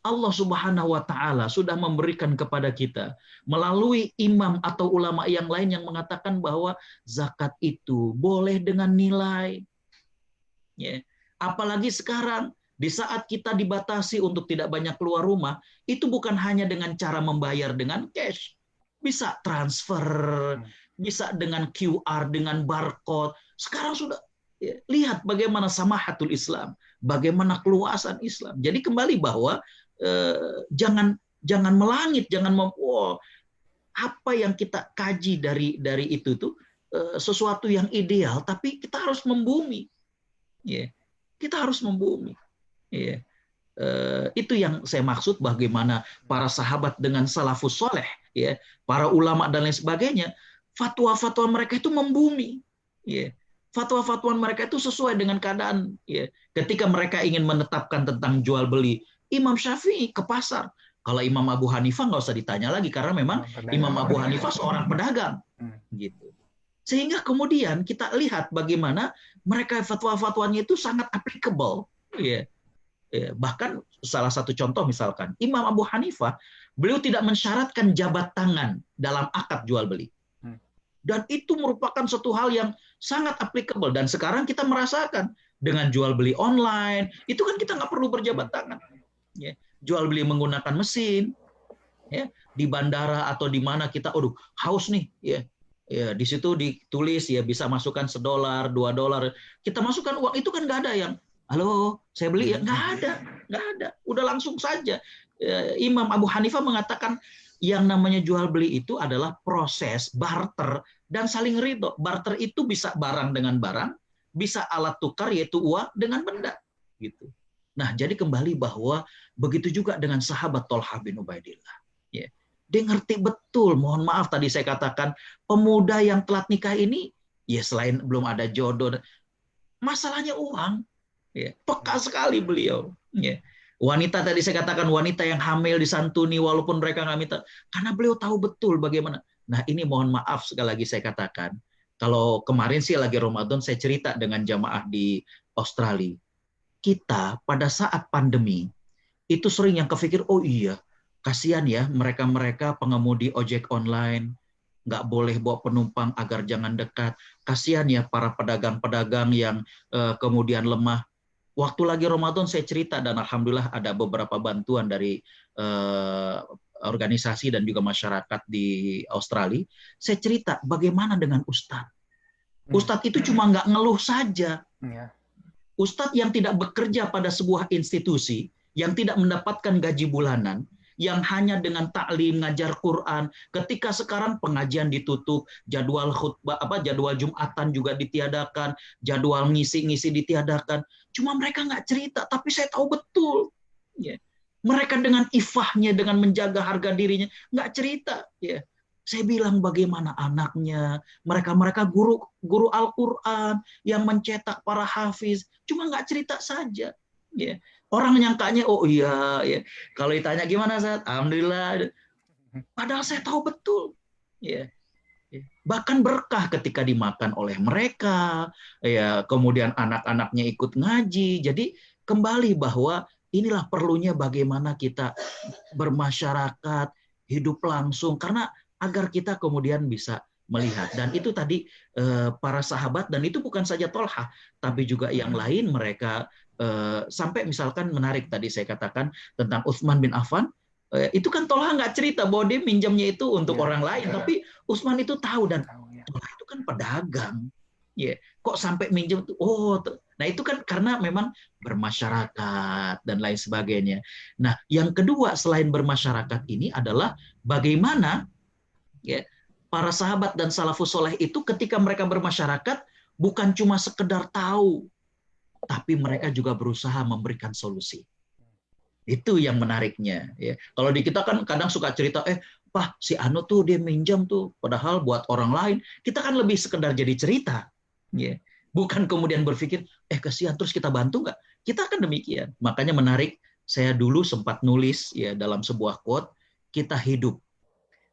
Allah Subhanahu wa taala sudah memberikan kepada kita melalui imam atau ulama yang lain yang mengatakan bahwa zakat itu boleh dengan nilai. Ya. Apalagi sekarang di saat kita dibatasi untuk tidak banyak keluar rumah, itu bukan hanya dengan cara membayar dengan cash. Bisa transfer, bisa dengan QR, dengan barcode. Sekarang sudah lihat bagaimana samahatul Islam, bagaimana keluasan Islam. Jadi kembali bahwa jangan melangit, jangan apa yang kita kaji dari itu tuh sesuatu yang ideal, tapi kita harus membumi. Yeah. Kita harus membumi. Yeah. Itu yang saya maksud bagaimana para sahabat dengan salafus soleh, ya, para ulama dan lain sebagainya, fatwa-fatwa mereka itu membumi, ya. Fatwa-fatwa mereka itu sesuai dengan keadaan. Ya. Ketika mereka ingin menetapkan tentang jual beli, Imam Syafi'i ke pasar. Kalau Imam Abu Hanifah nggak usah ditanya lagi karena memang Imam Abu Hanifah seorang pedagang. Gitu. Sehingga kemudian kita lihat bagaimana mereka fatwa-fatwanya itu sangat applicable. Ya. Ya. Bahkan salah satu contoh misalkan, Imam Abu Hanifah, beliau tidak mensyaratkan jabat tangan dalam akad jual beli. Dan itu merupakan suatu hal yang sangat applicable. Dan sekarang kita merasakan dengan jual beli online, itu kan kita nggak perlu berjabat tangan. Ya. Jual beli menggunakan mesin, ya. Di bandara atau di mana kita, haus nih, ya. Ya, di situ ditulis ya bisa masukkan $1, $2. Kita masukkan uang, itu kan nggak ada yang, halo, saya beli ya, nggak ada. Udah langsung saja. Imam Abu Hanifah mengatakan yang namanya jual beli itu adalah proses barter dan saling ridho. Barter itu bisa barang dengan barang, bisa alat tukar yaitu uang dengan benda, gitu. Nah, jadi kembali bahwa begitu juga dengan sahabat Thalhah bin Ubaidillah. Ya. Dia ngerti betul, mohon maaf tadi saya katakan, pemuda yang telat nikah ini, ya selain belum ada jodoh, masalahnya uang. Ya. Peka sekali beliau. Ya. Wanita tadi saya katakan wanita yang hamil disantuni walaupun mereka nggak minta. Karena beliau tahu betul bagaimana. Nah ini mohon maaf sekali lagi saya katakan. Kalau kemarin sih lagi Ramadan saya cerita dengan jamaah di Australia. Kita pada saat pandemi itu sering yang kepikir, oh iya kasihan ya mereka-mereka pengemudi ojek online. Nggak boleh bawa penumpang agar jangan dekat. Kasihan ya para pedagang-pedagang yang kemudian lemah. Waktu lagi Ramadan saya cerita dan alhamdulillah ada beberapa bantuan dari organisasi dan juga masyarakat di Australia. Saya cerita bagaimana dengan Ustadz. Ustadz itu cuma nggak ngeluh saja. Ustadz yang tidak bekerja pada sebuah institusi, yang tidak mendapatkan gaji bulanan, yang hanya dengan taklim, ngajar Quran. Ketika sekarang pengajian ditutup, jadwal khutbah, jadwal Jumatan juga ditiadakan, jadwal ngisi-ngisi ditiadakan. Cuma mereka nggak cerita, tapi saya tahu betul. Ya. Mereka dengan ifahnya, dengan menjaga harga dirinya, nggak cerita. Ya. Saya bilang bagaimana anaknya, mereka guru Al-Quran yang mencetak para hafiz, cuma nggak cerita saja. Ya. Orang nyangkanya, oh iya, ya. Kalau ditanya gimana Ustaz? Alhamdulillah. Padahal saya tahu betul. Ya. Bahkan berkah ketika dimakan oleh mereka, ya, kemudian anak-anaknya ikut ngaji. Jadi kembali bahwa inilah perlunya bagaimana kita bermasyarakat, hidup langsung, karena agar kita kemudian bisa melihat. Dan itu tadi para sahabat, dan itu bukan saja Thalhah, tapi juga yang lain mereka sampai misalkan menarik tadi saya katakan tentang Utsman bin Affan, itu kan Thalhah nggak cerita bahwa dia minjamnya itu untuk orang lain, tapi Utsman itu tahu dan Thalhah itu kan pedagang, ya kok sampai minjam tuh, nah itu kan karena memang bermasyarakat dan lain sebagainya. Nah yang kedua selain bermasyarakat ini adalah bagaimana ya para sahabat dan salafus soleh itu ketika mereka bermasyarakat bukan cuma sekedar tahu, tapi mereka juga berusaha memberikan solusi. Itu yang menariknya. Ya. Kalau di kita kan kadang suka cerita, Pak, si Anu tuh dia minjam tuh, padahal buat orang lain. Kita kan lebih sekedar jadi cerita. Ya. Bukan kemudian berpikir, kasihan terus kita bantu nggak? Kita kan demikian. Makanya menarik, saya dulu sempat nulis ya dalam sebuah quote, kita hidup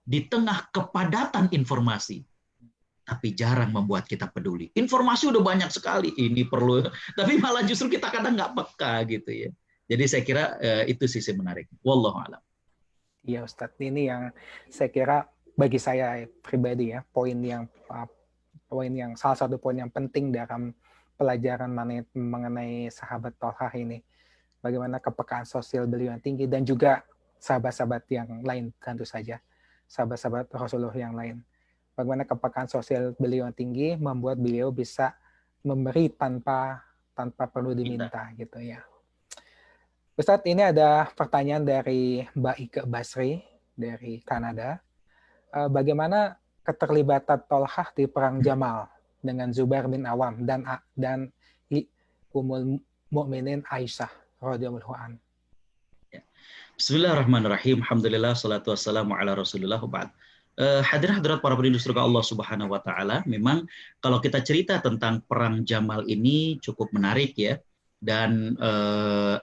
di tengah kepadatan informasi, tapi jarang membuat kita peduli. Informasi udah banyak sekali, ini perlu, tapi malah justru kita kadang nggak peka gitu ya. Jadi saya kira itu sisi menarik. Wallahu a'lam. Iya Ustadz, ini yang saya kira bagi saya pribadi ya, poin yang salah satu poin yang penting dalam pelajaran mengenai sahabat Thalhah ini. Bagaimana kepekaan sosial beliau yang tinggi dan juga sahabat-sahabat yang lain tentu saja. Sahabat-sahabat Rasulullah yang lain. Bagaimana kepekaan sosial beliau yang tinggi membuat beliau bisa memberi tanpa perlu diminta gitu ya. Ustadz, ini ada pertanyaan dari Mbak Ike Basri dari Kanada. Bagaimana keterlibatan Thalhah di perang Jamal dengan Zubair bin Awam dan Ummul Mukminin Aisyah radhiyallahu anha? Bismillahirrahmanirrahim. Alhamdulillah, salatu wassalamu ala Rasulillah. Hadirin hadirat para penduduk surga Allah Subhanahu wa taala, memang kalau kita cerita tentang perang Jamal ini cukup menarik ya. Dan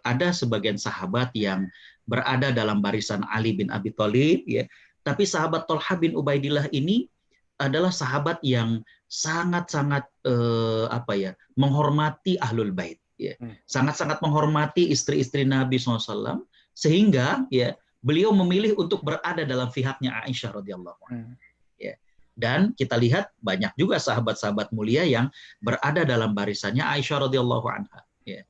ada sebagian sahabat yang berada dalam barisan Ali bin Abi Thalib ya. Tapi sahabat Thalhah bin Ubaidillah ini adalah sahabat yang sangat-sangat menghormati Ahlul Bait ya. Sangat-sangat menghormati istri-istri Nabi SAW, sehingga ya beliau memilih untuk berada dalam pihaknya Aisyah radhiyallahu anha. Ya. Dan kita lihat banyak juga sahabat-sahabat mulia yang berada dalam barisannya Aisyah radhiyallahu anha. Ya.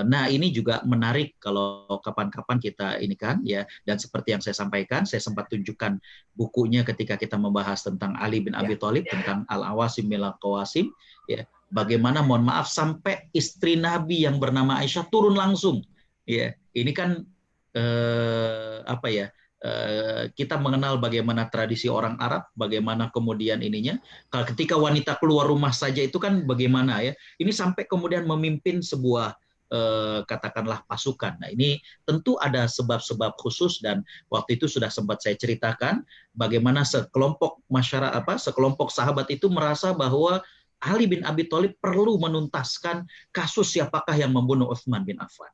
Nah, ini juga menarik kalau kapan-kapan kita ini kan ya, dan seperti yang saya sampaikan, saya sempat tunjukkan bukunya ketika kita membahas tentang Ali bin Abi Thalib, tentang Al-Awasim Minal Qawasim ya. Bagaimana mohon maaf sampai istri Nabi yang bernama Aisyah turun langsung. Ya, ini kan kita mengenal bagaimana tradisi orang Arab, bagaimana kemudian ininya. Kalau ketika wanita keluar rumah saja itu kan bagaimana ya. Ini sampai kemudian memimpin sebuah katakanlah pasukan. Nah, ini tentu ada sebab-sebab khusus, dan waktu itu sudah sempat saya ceritakan bagaimana sekelompok sekelompok sahabat itu merasa bahwa Ali bin Abi Thalib perlu menuntaskan kasus siapakah yang membunuh Utsman bin Affan.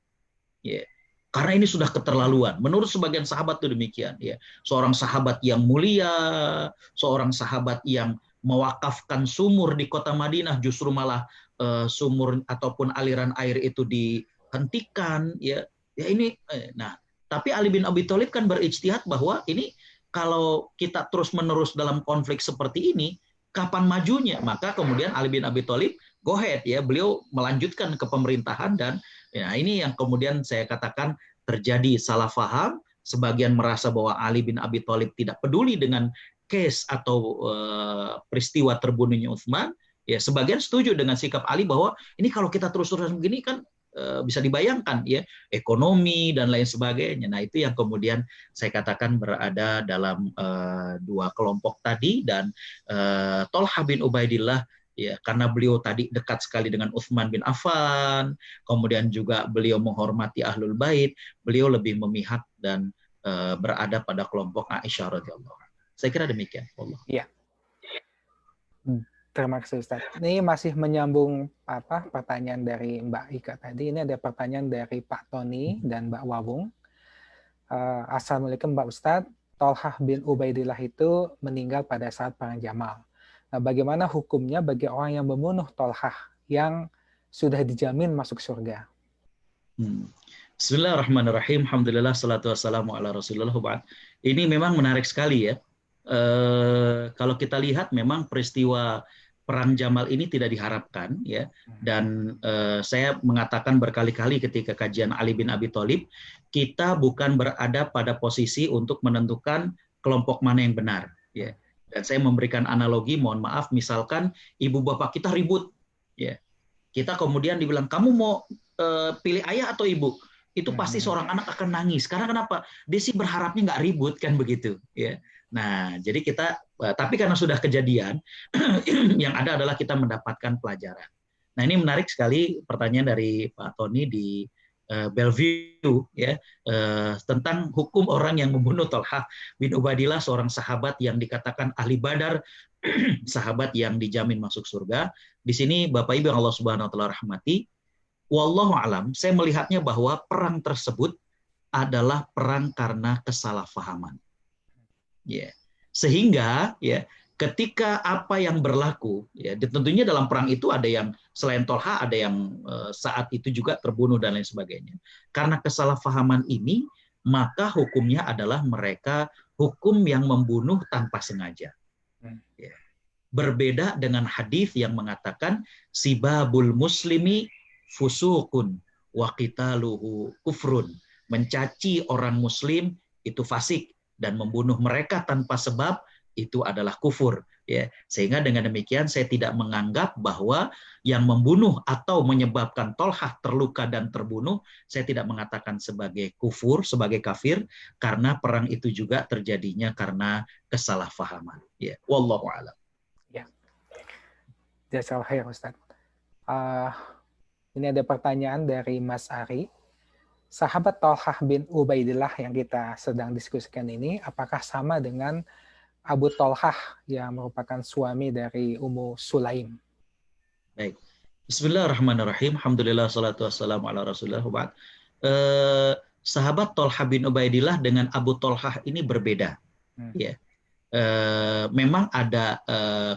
Yeah. Karena ini sudah keterlaluan. Menurut sebagian sahabat itu demikian. Ya. Seorang sahabat yang mulia, seorang sahabat yang mewakafkan sumur di kota Madinah, justru malah sumur ataupun aliran air itu dihentikan. Ya, ini. Nah, tapi Ali bin Abi Thalib kan berijtihad bahwa ini kalau kita terus-menerus dalam konflik seperti ini, kapan majunya? Maka kemudian Ali bin Abi Thalib go ahead ya, beliau melanjutkan ke pemerintahan. Dan ya, ini yang kemudian saya katakan terjadi salah faham. Sebagian merasa bahwa Ali bin Abi Thalib tidak peduli dengan case atau peristiwa terbunuhnya Utsman. Ya, sebagian setuju dengan sikap Ali bahwa ini kalau kita terus-terusan begini kan bisa dibayangkan ya, ekonomi dan lain sebagainya. Nah, itu yang kemudian saya katakan berada dalam dua kelompok tadi. Dan Thalhah bin Ubaidillah ya, karena beliau tadi dekat sekali dengan Utsman bin Affan, kemudian juga beliau menghormati Ahlul Bait, beliau lebih memihak dan berada pada kelompok Aisyah radhiyallahu anha. Saya kira demikian. Allah. Iya. Terima kasih Ustaz. Ini masih menyambung pertanyaan dari Mbak Ika tadi. Ini ada pertanyaan dari Pak Tony dan Mbak Wawung. Assalamualaikum Mbak Ustadz. Thalhah bin Ubaidillah itu meninggal pada saat perang Jamal. Nah, bagaimana hukumnya bagi orang yang membunuh Thalhah yang sudah dijamin masuk surga? Bismillahirrahmanirrahim. Alhamdulillah, salatu wassalamu ala Rasulullah. Ini memang menarik sekali ya. Kalau kita lihat memang peristiwa perang Jamal ini tidak diharapkan ya, dan saya mengatakan berkali-kali ketika kajian Ali bin Abi Thalib, kita bukan berada pada posisi untuk menentukan kelompok mana yang benar ya. Dan saya memberikan analogi, mohon maaf, misalkan ibu bapak kita ribut ya, kita kemudian dibilang kamu mau pilih ayah atau ibu, itu pasti seorang anak akan nangis. Karena kenapa? Dia sih berharapnya nggak ribut kan begitu ya. Nah, jadi kita, tapi karena sudah kejadian, yang ada adalah kita mendapatkan pelajaran. Nah, ini menarik sekali pertanyaan dari Pak Tony di Bellevue ya, tentang hukum orang yang membunuh Thalhah bin Ubaidillah, seorang sahabat yang dikatakan ahli Badar, sahabat yang dijamin masuk surga. Di sini Bapak Ibu yang Allah Subhanahu wa taala rahmati, wallahu alam, saya melihatnya bahwa perang tersebut adalah perang karena kesalahpahaman. Ya, sehingga ya ketika apa yang berlaku ya, tentunya dalam perang itu ada yang selain Thalhah, ada yang saat itu juga terbunuh dan lain sebagainya. Karena kesalahpahaman ini, maka hukumnya adalah mereka hukum yang membunuh tanpa sengaja. Ya. Berbeda dengan hadis yang mengatakan sibabul muslimi fusukun wa qitaluhu kufrun. Mencaci orang muslim itu fasik, dan membunuh mereka tanpa sebab itu adalah kufur ya. Sehingga dengan demikian saya tidak menganggap bahwa yang membunuh atau menyebabkan Thalhah terluka dan terbunuh, saya tidak mengatakan sebagai kufur, sebagai kafir, karena perang itu juga terjadinya karena kesalahpahaman ya. Wallahu a'lam. Ya. Jazakallahu khair Ustaz. Ini ada pertanyaan dari Mas Ari. Sahabat Thalhah bin Ubaidillah yang kita sedang diskusikan ini, apakah sama dengan Abu Tolhah yang merupakan suami dari Ummu Sulaim. Baik. Bismillahirrahmanirrahim. Alhamdulillah salatu wassalamu ala Rasulillah. Sahabat Tolhah bin Ubaidillah dengan Abu Tolhah ini berbeda. Ya. Memang ada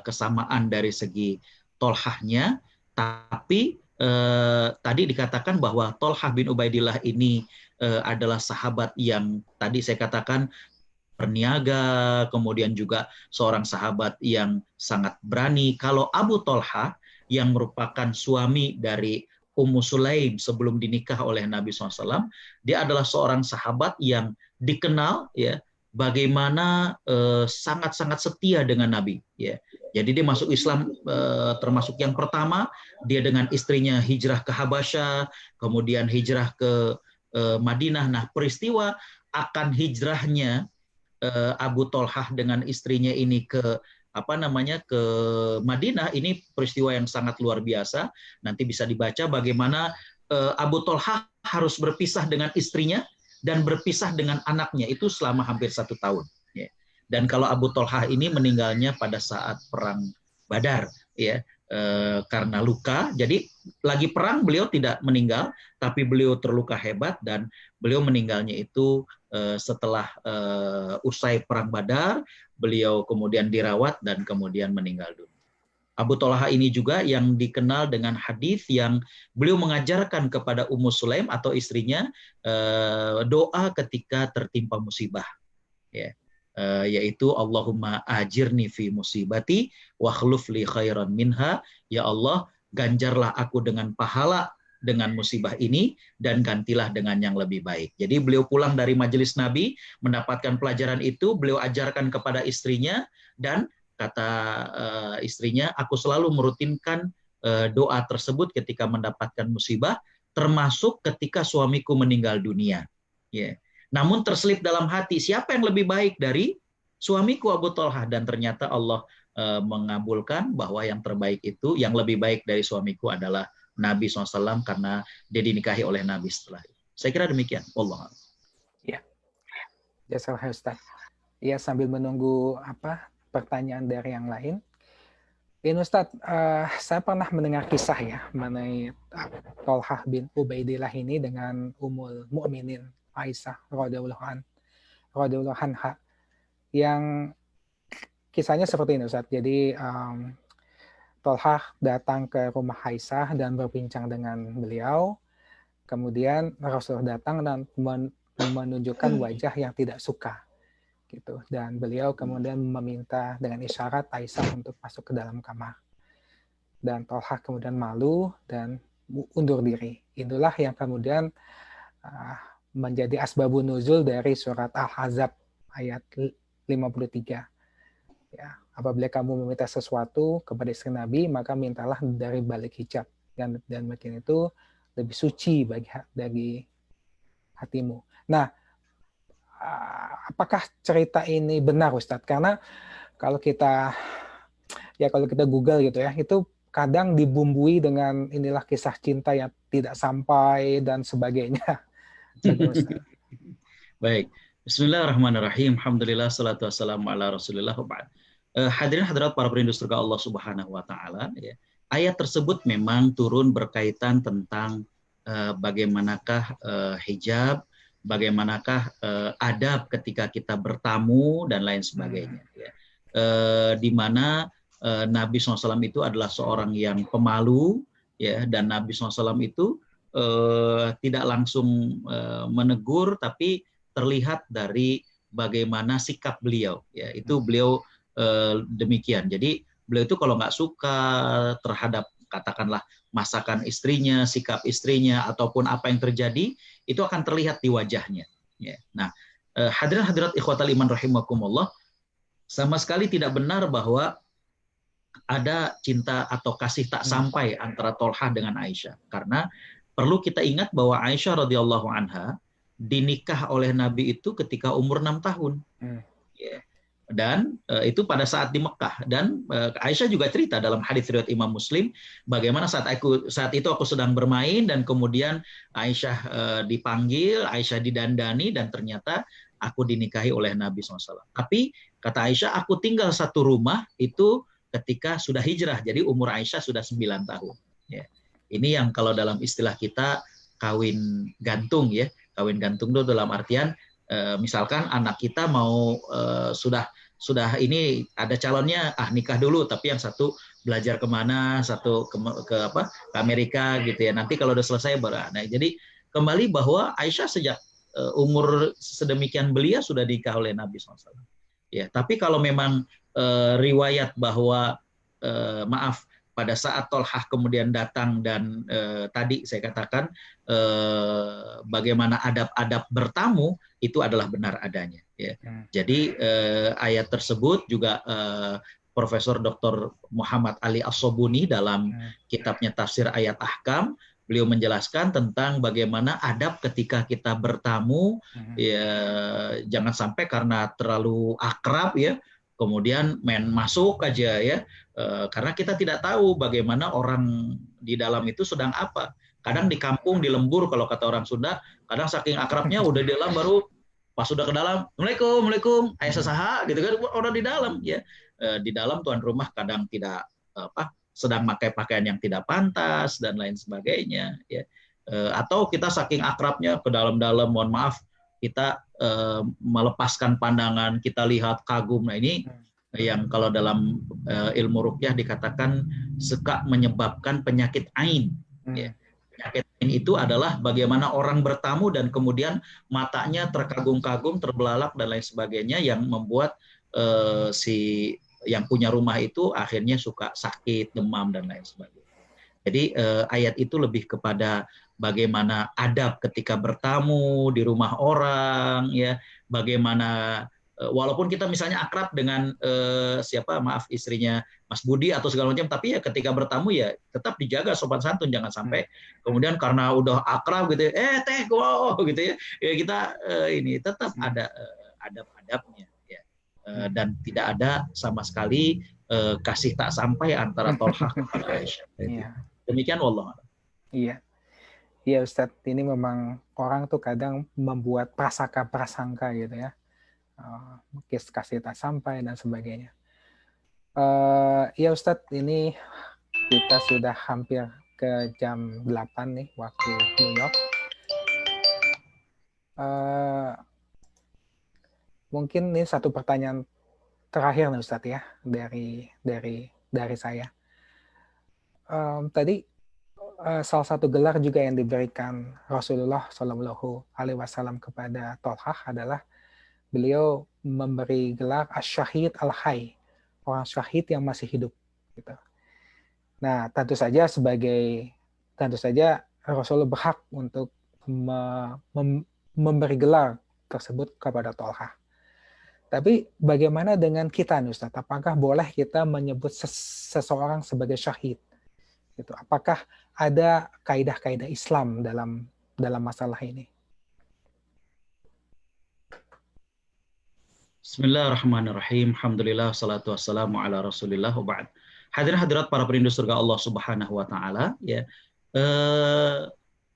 kesamaan dari segi Tolhahnya, tapi tadi dikatakan bahwa Tolhah bin Ubaidillah ini adalah sahabat yang tadi saya katakan berniaga, kemudian juga seorang sahabat yang sangat berani. Kalau Abu Tolhah yang merupakan suami dari Ummu Sulaim sebelum dinikah oleh Nabi SAW, dia adalah seorang sahabat yang dikenal ya bagaimana sangat-sangat setia dengan Nabi. Ya. Jadi dia masuk Islam termasuk yang pertama, dia dengan istrinya hijrah ke Habasyah, kemudian hijrah ke Madinah. Nah, peristiwa akan hijrahnya Abu Tolhah dengan istrinya ini ke ke Madinah, ini peristiwa yang sangat luar biasa. Nanti bisa dibaca bagaimana Abu Tolhah harus berpisah dengan istrinya dan berpisah dengan anaknya itu selama hampir 1 tahun. Dan kalau Abu Tolhah ini meninggalnya pada saat perang Badar, ya, karena luka. Jadi lagi perang beliau tidak meninggal, tapi beliau terluka hebat dan beliau meninggalnya itu setelah usai perang Badar, beliau kemudian dirawat dan kemudian meninggal dunia. Abu Tolhah ini juga yang dikenal dengan hadis yang beliau mengajarkan kepada Ummu Sulaim atau istrinya doa ketika tertimpa musibah, ya. Yaitu Allahumma ajirni fi musibati wa khluf li khairan minha, ya Allah ganjarlah aku dengan pahala dengan musibah ini dan gantilah dengan yang lebih baik. Jadi beliau pulang dari majelis Nabi mendapatkan pelajaran itu, beliau ajarkan kepada istrinya dan kata istrinya, aku selalu merutinkan doa tersebut ketika mendapatkan musibah, termasuk ketika suamiku meninggal dunia. Yeah. Namun terselip dalam hati, siapa yang lebih baik dari suamiku Abu Tolhah? Dan ternyata Allah mengabulkan bahwa yang terbaik itu, yang lebih baik dari suamiku adalah Nabi SAW karena dia dinikahi oleh Nabi setelah itu. Saya kira demikian. Allah. Ya, jazakallahu Ustaz. Ya, sambil menunggu pertanyaan dari yang lain. Ini Ustaz, saya pernah mendengar kisah ya mengenai Tolhah bin Ubaidillah ini dengan Ummul Mukminin Aisyah radhiyallahu anha, yang kisahnya seperti ini Ustaz. Jadi Tolhah datang ke rumah Aisyah dan berbincang dengan beliau. Kemudian Rasulullah datang dan menunjukkan wajah yang tidak suka, gitu. Dan beliau kemudian meminta dengan isyarat Aisyah untuk masuk ke dalam kamar. Dan Tolhah kemudian malu dan undur diri. Itulah yang kemudian menjadi asbabun nuzul dari surat Al-Ahzab ayat 53. Ya, apabila kamu meminta sesuatu kepada istri Nabi, maka mintalah dari balik hijab dan mungkin itu lebih suci bagi hatimu. Nah, apakah cerita ini benar Ustadz? Karena kalau kita Google gitu ya, itu kadang dibumbui dengan inilah kisah cinta yang tidak sampai dan sebagainya. Baik. Bismillahirrahmanirrahim. Alhamdulillah salatu wassalamu ala Rasulillah. Hadirin hadirat para perindu surga Allah Subhanahu wa taala, ya. Ayat tersebut memang turun berkaitan tentang bagaimanakah hijab, bagaimanakah adab ketika kita bertamu dan lain sebagainya, ya. Di mana Nabi SAW itu adalah seorang yang pemalu, ya, dan Nabi SAW itu tidak langsung menegur, tapi terlihat dari bagaimana sikap beliau, ya. Itu beliau demikian. Jadi beliau itu kalau nggak suka terhadap katakanlah masakan istrinya, sikap istrinya, ataupun apa yang terjadi, itu akan terlihat di wajahnya. Ya. Nah, hadirin hadirat ikhwatal iman rahimakumullah, sama sekali tidak benar bahwa ada cinta atau kasih tak sampai antara Tolhah dengan Aisyah. Karena perlu kita ingat bahwa Aisyah radhiyallahu anha dinikah oleh Nabi itu ketika umur 6 tahun. Ya. Dan itu pada saat di Mekah. Dan Aisyah juga cerita dalam hadis riwayat Imam Muslim bagaimana saat itu aku sedang bermain dan kemudian Aisyah dipanggil, Aisyah didandani dan ternyata aku dinikahi oleh Nabi SAW. Tapi kata Aisyah, aku tinggal satu rumah itu ketika sudah hijrah. Jadi umur Aisyah sudah 9 tahun. Ya. Ini yang kalau dalam istilah kita kawin gantung ya. Kawin gantung itu dalam artian misalkan anak kita mau sudah ini ada calonnya, nikah dulu, tapi yang satu belajar kemana, satu ke Amerika gitu ya. Nanti kalau udah selesai baru. Nah, jadi kembali bahwa Aisyah sejak umur sedemikian belia sudah nikah oleh Nabi SAW. Ya, tapi kalau memang riwayat bahwa maaf pada saat Tolhah kemudian datang dan tadi saya katakan bagaimana adab-adab bertamu itu adalah benar adanya. Ya. Jadi ayat tersebut juga Profesor Dr. Muhammad Ali As-Sobuni dalam kitabnya Tafsir Ayat Ahkam, beliau menjelaskan tentang bagaimana adab ketika kita bertamu, ya jangan sampai karena terlalu akrab ya, kemudian main masuk aja ya, karena kita tidak tahu bagaimana orang di dalam itu sedang apa. Kadang di kampung, di lembur kalau kata orang Sunda, kadang saking akrabnya udah di dalam baru pas sudah ke dalam, Assalamualaikum, ayah saha gitu kan, orang di dalam ya, di dalam tuan rumah kadang tidak sedang pakai pakaian yang tidak pantas dan lain sebagainya ya, atau kita saking akrabnya ke dalam-dalam, mohon maaf kita melepaskan pandangan, kita lihat kagum. Nah ini yang kalau dalam ilmu ruqyah dikatakan suka menyebabkan penyakit ain ya. Penyakit ain itu adalah bagaimana orang bertamu dan kemudian matanya terkagum-kagum, terbelalak dan lain sebagainya, yang membuat si yang punya rumah itu akhirnya suka sakit, demam dan lain sebagainya. Jadi ayat itu lebih kepada bagaimana adab ketika bertamu di rumah orang ya, bagaimana walaupun kita misalnya akrab dengan istrinya Mas Budi atau segala macam, tapi ya ketika bertamu ya tetap dijaga sopan santun, jangan sampai kemudian karena udah akrab gitu teh wow gitu ya, kita ini tetap ada adab-adabnya. Dan tidak ada sama sekali kasih tak sampai antara Tolhah kepada Aisyah. Iya. Demikian wallah. Iya. Iya Ustadz, ini memang orang tuh kadang membuat prasangka gitu ya. Kasih tak sampai dan sebagainya. Iya Ustadz, ini kita sudah hampir ke jam 8 nih waktu New York. Mungkin ini satu pertanyaan terakhir nih Ustadz ya, dari saya. Tadi salah satu gelar juga yang diberikan Rasulullah SAW kepada Tolhah adalah beliau memberi gelar Asy-Syahid Al-Hayy, orang syahid yang masih hidup. Gitu. Nah, tentu saja Rasulullah berhak untuk memberi gelar tersebut kepada Tolhah. Tapi bagaimana dengan kita, Ustaz? Apakah boleh kita menyebut seseorang sebagai syahid? Gitu. Apakah ada kaidah-kaidah Islam dalam masalah ini? Bismillahirrahmanirrahim. Alhamdulillah, salatu wassalamu ala Rasulillah wa ba'd. Hadirin hadirat para perindu surga Allah Subhanahu wa taala ya.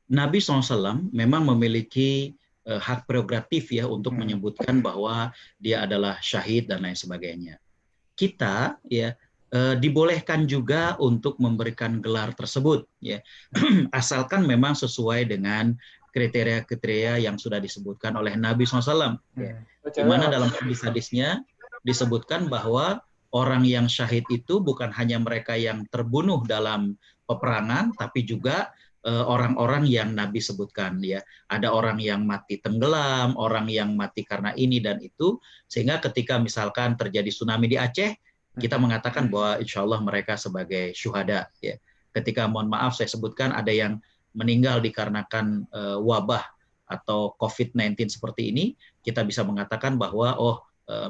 Nabi SAW memang memiliki hak prerogatif ya untuk menyebutkan bahwa dia adalah syahid dan lain sebagainya. Kita ya dibolehkan juga untuk memberikan gelar tersebut ya, asalkan memang sesuai dengan kriteria-kriteria yang sudah disebutkan oleh Nabi SAW. Ya. Di mana dalam hadis-hadisnya disebutkan bahwa orang yang syahid itu bukan hanya mereka yang terbunuh dalam peperangan, tapi juga orang-orang yang Nabi sebutkan ya, ada orang yang mati tenggelam, orang yang mati karena ini dan itu, sehingga ketika misalkan terjadi tsunami di Aceh, kita mengatakan bahwa insya Allah mereka sebagai syuhada ya. Ketika mohon maaf saya sebutkan ada yang meninggal dikarenakan wabah atau COVID-19 seperti ini, kita bisa mengatakan bahwa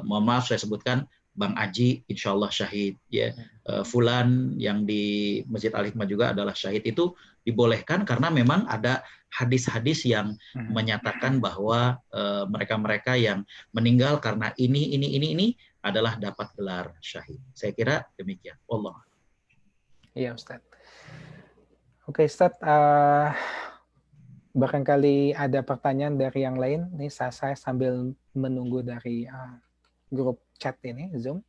mohon maaf saya sebutkan Bang Aji insya Allah syahid ya, Fulan yang di Masjid Al-Hikmah juga adalah syahid. Itu dibolehkan karena memang ada hadis-hadis yang menyatakan bahwa mereka-mereka yang meninggal karena ini adalah dapat gelar syahid. Saya kira demikian. Allah. Iya Ustaz. Oke Ustaz, barangkali ada pertanyaan dari yang lain. Nih saya sambil menunggu dari grup chat ini, Zoom.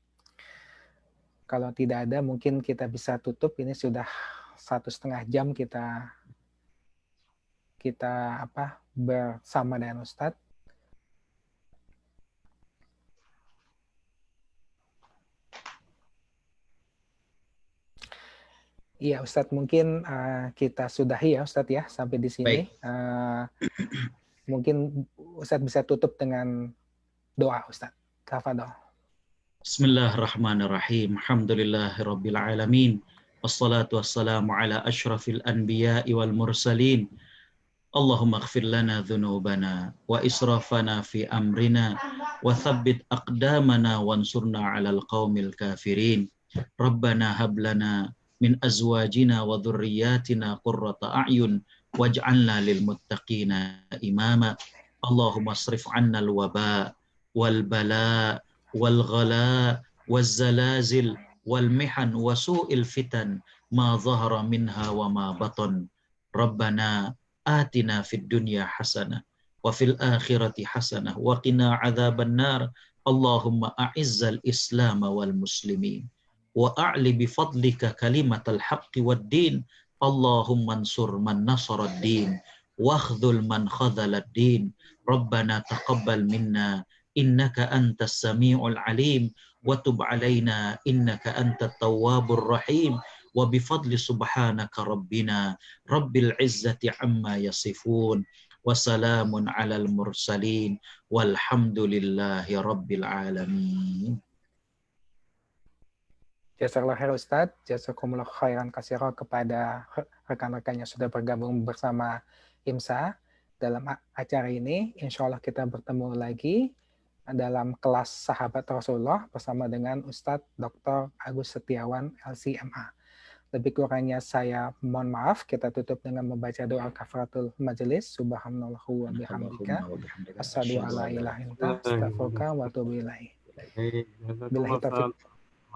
Kalau tidak ada, mungkin kita bisa tutup. Ini sudah 1,5 jam kita bersama dengan Ustadz. Iya, Ustadz, mungkin kita sudahi ya, Ustadz ya, sampai di sini. Mungkin Ustadz bisa tutup dengan doa, Ustadz. Tafadhol. Bismillahirrahmanirrahim. Alhamdulillahirabbil alamin. Wassalatu wassalamu ala asyrafil anbiya'i wal mursalin. Allahumma ighfir lana dhunubana wa israfana fi amrina wa thabbit aqdamana wansurna 'alal qaumil kafirin. Rabbana hab lana min azwajina wa dhurriyyatina qurrata a'yun waj'alna lil muttaqina imama. Allahumma asrif 'anna al-waba wal bala wal ghala wal zalazil wal mihan wa su'il fitan ma dhahara minha wa ma batan. Rabbana atina fid dunya hasanah wa fil akhirati hasanah wa qina adzaban nar. Allahumma a'izzal islam wal muslimin wa a'li bi fadlika kalimatal haqqi wad din. Allahumma ansur man nasara ad-din wa khudhul man khadhala ad-din. Rabbana taqabbal minna innaka antas samiul alim wa tub alaina innaka antat tawwabur rahim. Wa bifadli subhanaka rabbina rabbil izzati amma yasifun wa salamun alal mursalin walhamdulillahi rabbil alamin. Jazakallah khair Ustadz, jazakumullah khairan katsira kepada rekan-rekan yang sudah bergabung bersama IMSA dalam acara ini. Insya Allah kita bertemu lagi dalam kelas Sahabat Rasulullah bersama dengan Ustadz Dr. Agus Setiawan, LCMA. Lebih kurangnya saya mohon maaf. Kita tutup dengan membaca doa kafaratul majelis. Subhanallahu wa bihamdika. Asyhadu an la ilaha illa anta astaghfiruka wa atubu ilaik.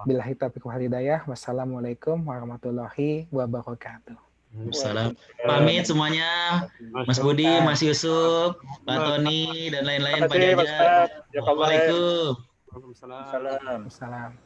Billahi taufiq wal hidayah. Wassalamualaikum warahmatullahi wabarakatuh. Salam. Pamit semuanya. Mas Budi, Mas Yusuf, Pak Tony dan lain-lain, Pak Jaja. Waalaikumsalam. Salam.